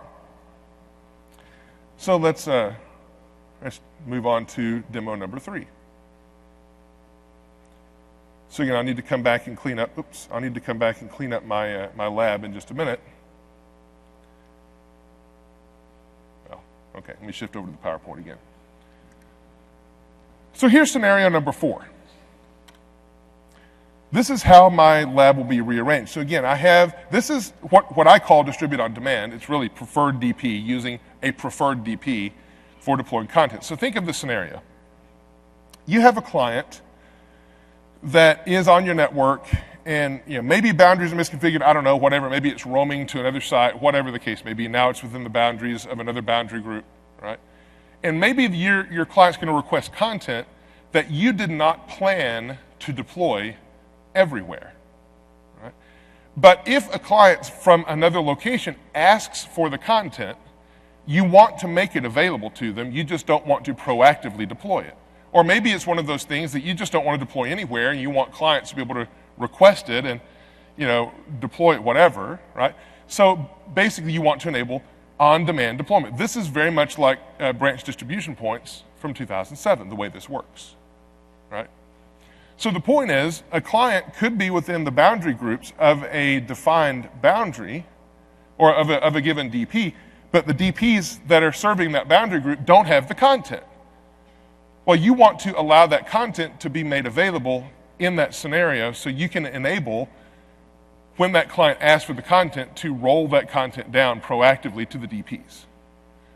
So let's move on to demo number 3. So again, I need to come back and clean up. I need to come back and clean up my my lab in just a minute. Well, okay. Let me shift over to the PowerPoint again. So here's scenario number 4. This is how my lab will be rearranged. So again, this is what I call distribute on demand. It's really preferred DP, using a preferred DP for deploying content. So think of the scenario. You have a client that is on your network, and maybe boundaries are misconfigured, I don't know, whatever, maybe it's roaming to another site, whatever the case may be. Now it's within the boundaries of another boundary group, right? And maybe your client's going to request content that you did not plan to deploy everywhere, right? But if a client from another location asks for the content, you want to make it available to them, you just don't want to proactively deploy it. Or maybe it's one of those things that you just don't want to deploy anywhere, and you want clients to be able to request it and, deploy it, whatever, right? So basically, you want to enable on-demand deployment. This is very much like branch distribution points from 2007, the way this works, right? So the point is, a client could be within the boundary groups of a defined boundary or of a given DP, but the DPs that are serving that boundary group don't have the content. Well, you want to allow that content to be made available in that scenario so you can enable when that client asks for the content, to roll that content down proactively to the DPs.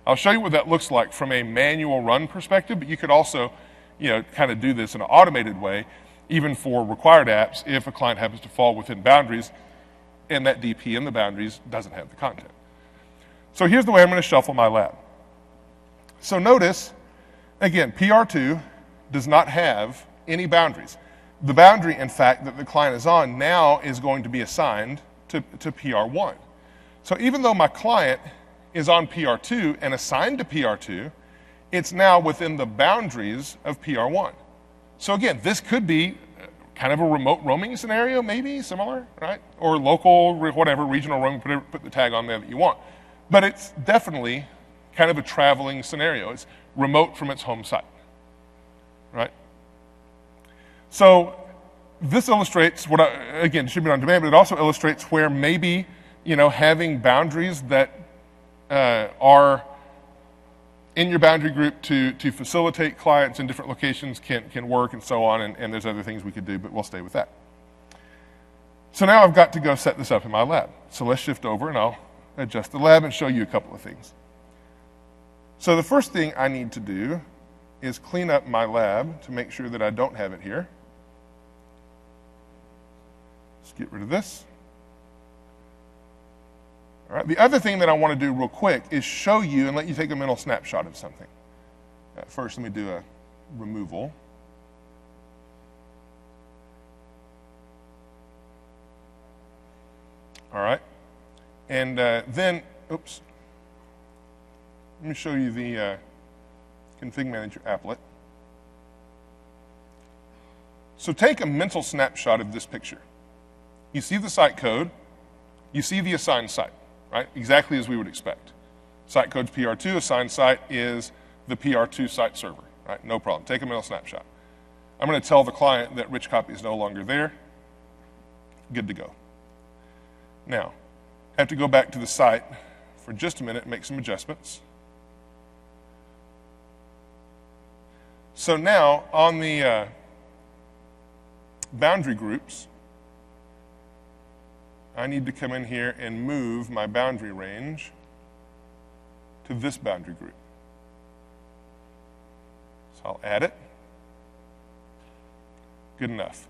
I'll show you what that looks like from a manual run perspective, but you could also, kind of do this in an automated way, even for required apps, if a client happens to fall within boundaries and that DP in the boundaries doesn't have the content. So here's the way I'm going to shuffle my lab. So notice, again, PR2 does not have any boundaries. The boundary, in fact, that the client is on now is going to be assigned to PR1. So even though my client is on PR2 and assigned to PR2, it's now within the boundaries of PR1. So again, this could be kind of a remote roaming scenario, maybe similar, right? Or local, whatever, regional roaming, put the tag on there that you want. But it's definitely kind of a traveling scenario. It's remote from its home site, right? So this illustrates what, again, distributed on demand, but it also illustrates where maybe, having boundaries that are in your boundary group to facilitate clients in different locations can work and so on, and there's other things we could do, but we'll stay with that. So now I've got to go set this up in my lab. So let's shift over and I'll adjust the lab and show you a couple of things. So the first thing I need to do is clean up my lab to make sure that I don't have it here. Let's get rid of this. All right. The other thing that I want to do real quick is show you and let you take a mental snapshot of something. First, let me do a removal. All right. And then, oops. Let me show you the Config Manager applet. So take a mental snapshot of this picture. You see the site code. You see the assigned site, right? Exactly as we would expect. Site code's PR2, assigned site is the PR2 site server, right? No problem. Take a mental snapshot. I'm going to tell the client that rich copy is no longer there. Good to go. Now, I have to go back to the site for just a minute and make some adjustments. So now, on the boundary groups, I need to come in here and move my boundary range to this boundary group. So I'll add it. Good enough.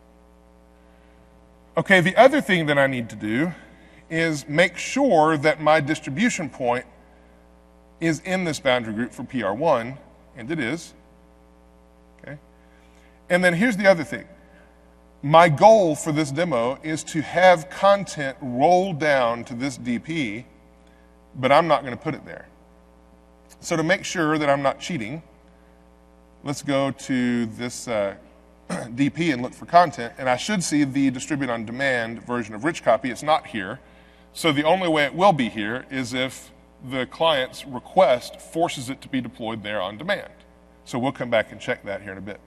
Okay, the other thing that I need to do is make sure that my distribution point is in this boundary group for PR1, and it is. Okay. And then here's the other thing. My goal for this demo is to have content rolled down to this DP, but I'm not going to put it there. So to make sure that I'm not cheating, let's go to this DP and look for content, and I should see the distribute on demand version of rich copy. It's not here. So the only way it will be here is if the client's request forces it to be deployed there on demand. So we'll come back and check that here in a bit.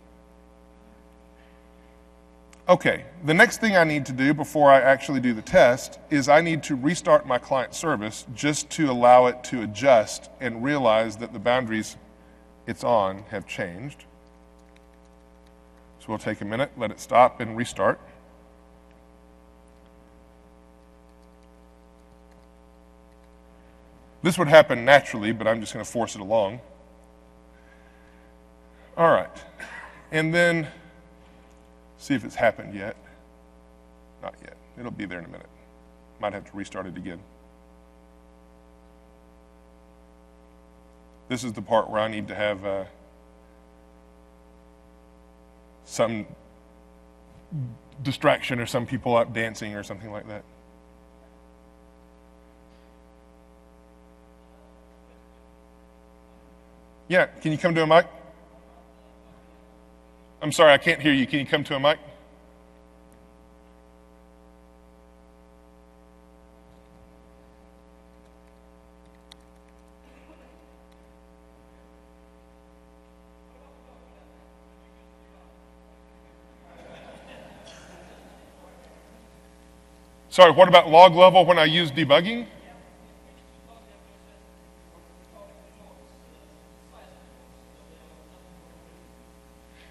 Okay, the next thing I need to do before I actually do the test is I need to restart my client service just to allow it to adjust and realize that the boundaries it's on have changed. So we'll take a minute, let it stop and restart. This would happen naturally, but I'm just going to force it along. All right, and then see if it's happened yet. Not yet. It'll be there in a minute. Might have to restart it again. This is the part where I need to have some distraction or some people out dancing or something like that. Yeah, can you come to a mic? I'm sorry, I can't hear you. Can you come to a mic? Sorry, what about log level when I use debugging?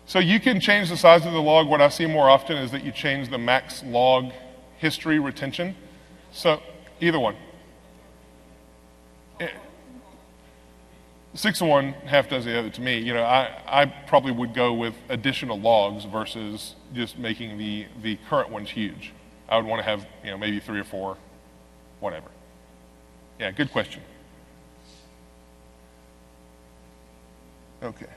So you can change the size of the log. What I see more often is that you change the max log history retention. So either one. 6 of one, half does the other to me. I probably would go with additional logs versus just making the current ones huge. I would want to have, maybe 3 or 4, whatever. Yeah, good question. Okay.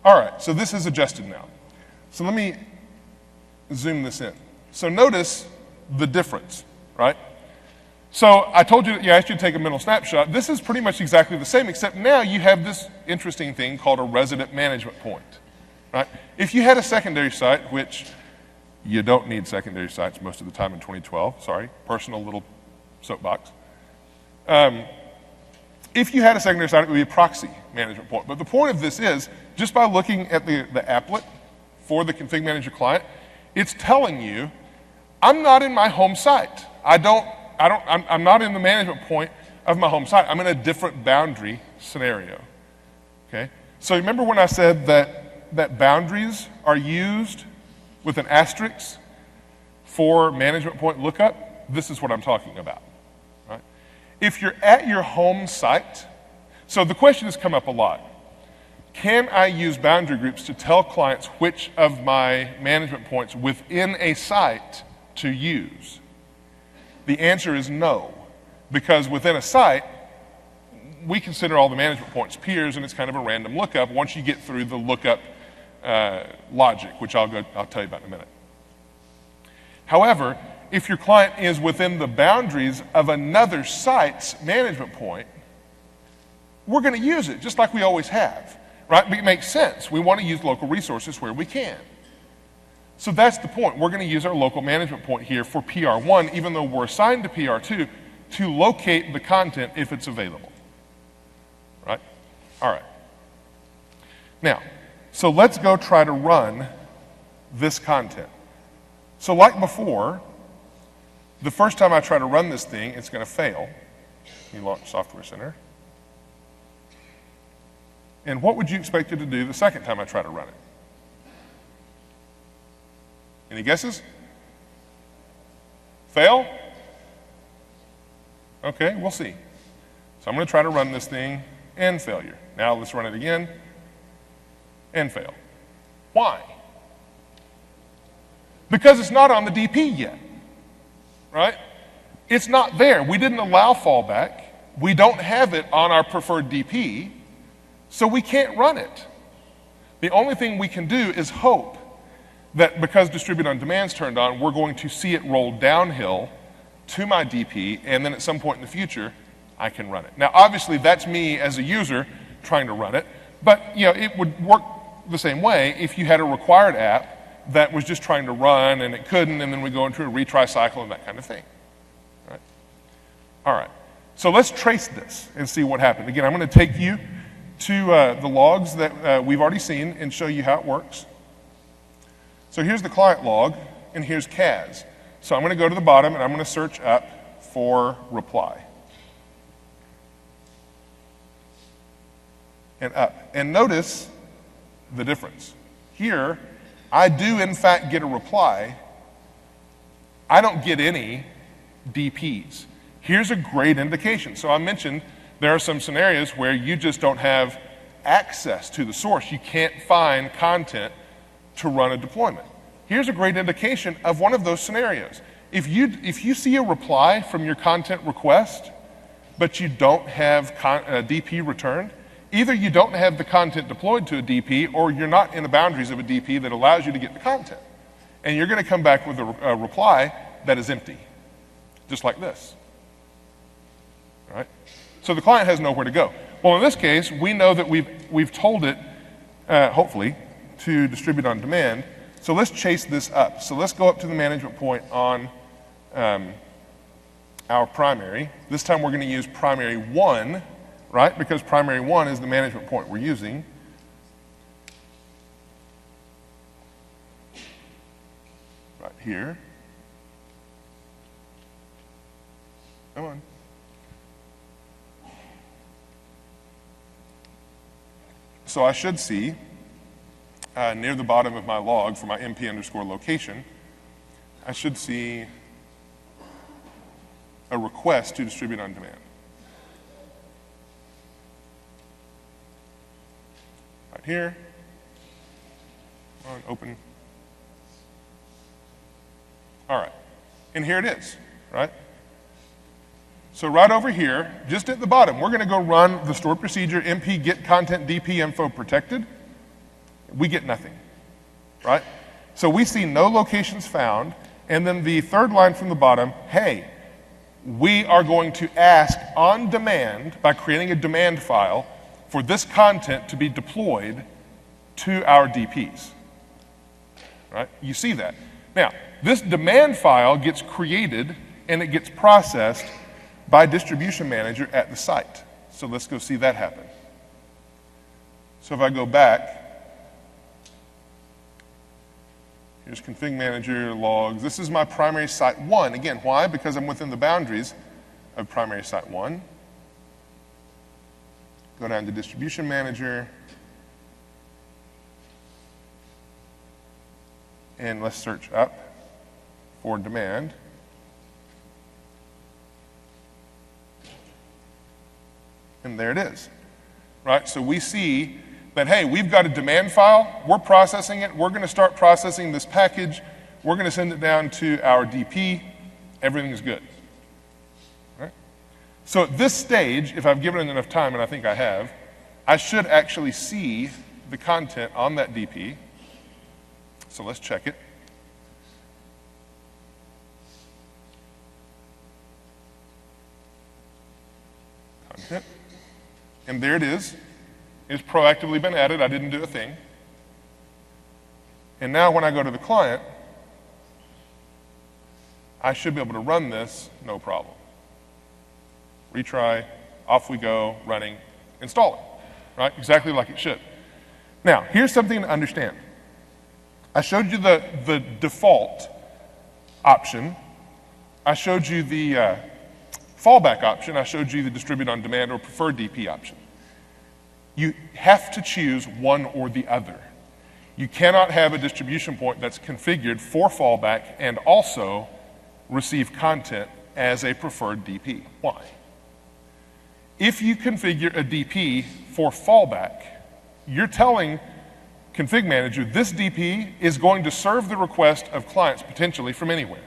All right, so this is adjusted now. So let me zoom this in. So notice the difference, right? So I told you, I asked you to take a mental snapshot. This is pretty much exactly the same, except now you have this interesting thing called a resident management point, right? If you had a secondary site, which you don't need secondary sites most of the time in 2012, sorry, personal little soapbox. If you had a secondary site, it would be a proxy management point. But the point of this is, just by looking at the applet for the config manager client, it's telling you, I'm not in my home site. I'm not in the management point of my home site. I'm in a different boundary scenario. Okay? So remember when I said that boundaries are used with an asterisk for management point lookup? This is what I'm talking about. Right? If you're at your home site, so the question has come up a lot. Can I use boundary groups to tell clients which of my management points within a site to use? The answer is no, because within a site, we consider all the management points peers, and it's kind of a random lookup once you get through the lookup logic, which I'll tell you about in a minute. However, if your client is within the boundaries of another site's management point, we're going to use it just like we always have, right? It makes sense. We want to use local resources where we can. So that's the point. We're going to use our local management point here for PR1, even though we're assigned to PR2, to locate the content if it's available. Right? All right. Now, so let's go try to run this content. So like before, the first time I try to run this thing, it's going to fail. You launch Software Center. And what would you expect it to do the second time I try to run it? Any guesses? Fail? Okay, we'll see. So I'm going to try to run this thing and failure. Now let's run it again and fail. Why? Because it's not on the DP yet, right? It's not there. We didn't allow fallback. We don't have it on our preferred DP, so we can't run it. The only thing we can do is hope that because Distribute on Demand's turned on, we're going to see it roll downhill to my DP, and then at some point in the future, I can run it. Now, obviously, that's me as a user trying to run it, but it would work the same way if you had a required app that was just trying to run and it couldn't, and then we go into a retry cycle and that kind of thing. Right? All right. So let's trace this and see what happened. Again, I'm going to take you to the logs that we've already seen and show you how it works. So here's the client log, and here's CAS. So I'm going to go to the bottom, and I'm going to search up for reply. And up. And notice the difference. Here, I do in fact get a reply. I don't get any DPs. Here's a great indication. So I mentioned there are some scenarios where you just don't have access to the source. You can't find content to run a deployment. Here's a great indication of one of those scenarios. If you see a reply from your content request, but you don't have a DP returned, either you don't have the content deployed to a DP, or you're not in the boundaries of a DP that allows you to get the content. And you're going to come back with a reply that is empty, just like this. All right? So the client has nowhere to go. Well, in this case, we know that we've told it, hopefully, to distribute on demand. So let's chase this up. So let's go up to the management point on our primary. This time we're going to use primary 1, right? Because primary 1 is the management point we're using. Right here. Come on. So I should see near the bottom of my log for my MP_location, I should see a request to distribute on demand. Right here. Open. All right. And here it is, right? So right over here, just at the bottom, we're going to go run the stored procedure MP get content DP info protected. We get nothing, right? So we see no locations found. And then the third line from the bottom, hey, we are going to ask on demand by creating a demand file for this content to be deployed to our DPs, right? You see that. Now, this demand file gets created and it gets processed by distribution manager at the site. So let's go see that happen. So if I go back, here's config manager logs. This is my primary site 1. Again, why? Because I'm within the boundaries of primary site 1. Go down to distribution manager. And let's search up for demand. And there it is, right? So we see that, hey, we've got a demand file, we're processing it, we're going to start processing this package, we're going to send it down to our DP, everything's good, right? So at this stage, if I've given it enough time, and I think I have, I should actually see the content on that DP. So let's check it. Content. And there it is. It's proactively been added. I didn't do a thing. And now when I go to the client, I should be able to run this, no problem. Retry, off we go, running, install it, right? Exactly like it should. Now, here's something to understand. I showed you the default option. I showed you the fallback option. I showed you the distribute on demand or preferred DP option. You have to choose one or the other. You cannot have a distribution point that's configured for fallback and also receive content as a preferred DP. Why? If you configure a DP for fallback, you're telling config manager this DP is going to serve the request of clients potentially from anywhere,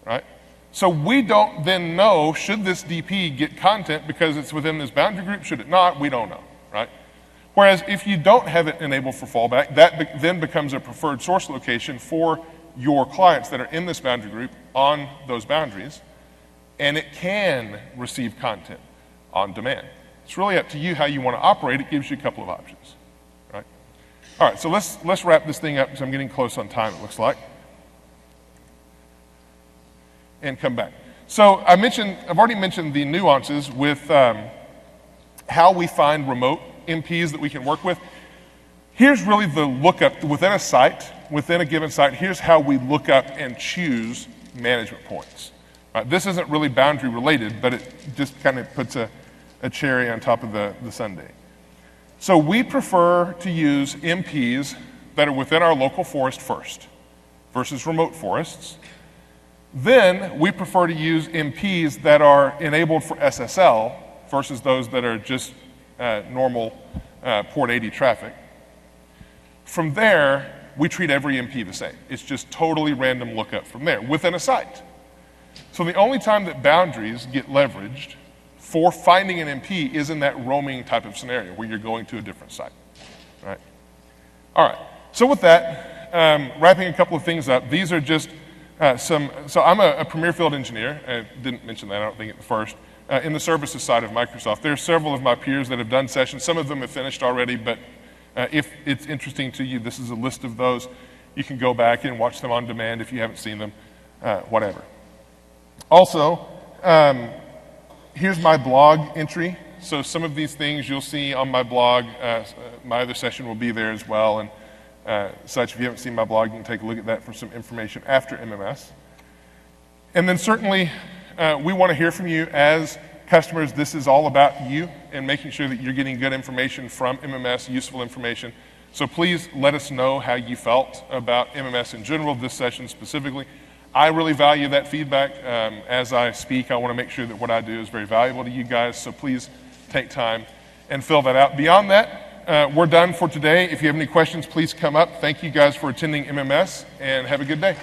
right? So we don't then know, should this DP get content because it's within this boundary group, should it not? We don't know, right? Whereas if you don't have it enabled for fallback, that then becomes a preferred source location for your clients that are in this boundary group on those boundaries, and it can receive content on demand. It's really up to you how you want to operate. It gives you a couple of options, right? All right, so let's wrap this thing up because I'm getting close on time, it looks like. And come back. So I've already mentioned the nuances with how we find remote MPs that we can work with. Here's really the lookup within a site, within a given site. Here's how we look up and choose management points. Right? This isn't really boundary related, but it just kind of puts a cherry on top of the sundae. So we prefer to use MPs that are within our local forest first versus remote forests. Then we prefer to use MPs that are enabled for SSL versus those that are just normal port 80 traffic. From there, we treat every MP the same. It's just totally random lookup from there within a site. So the only time that boundaries get leveraged for finding an MP is in that roaming type of scenario where you're going to a different site, right? All right, so with that, wrapping a couple of things up, these are just so I'm a premier field engineer. I didn't mention that, I don't think at the first, in the services side of Microsoft. There are several of my peers that have done sessions. Some of them have finished already, but if it's interesting to you, this is a list of those. You can go back and watch them on demand if you haven't seen them, whatever. Also, here's my blog entry. So some of these things you'll see on my blog. My other session will be there as well. And such. If you haven't seen my blog, you can take a look at that for some information after MMS. And then certainly, we want to hear from you as customers. This is all about you and making sure that you're getting good information from MMS, useful information. So please let us know how you felt about MMS in general, this session specifically. I really value that feedback. As I speak, I want to make sure that what I do is very valuable to you guys, so please take time and fill that out. Beyond that, we're done for today. If you have any questions, please come up. Thank you guys for attending MMS, and have a good day.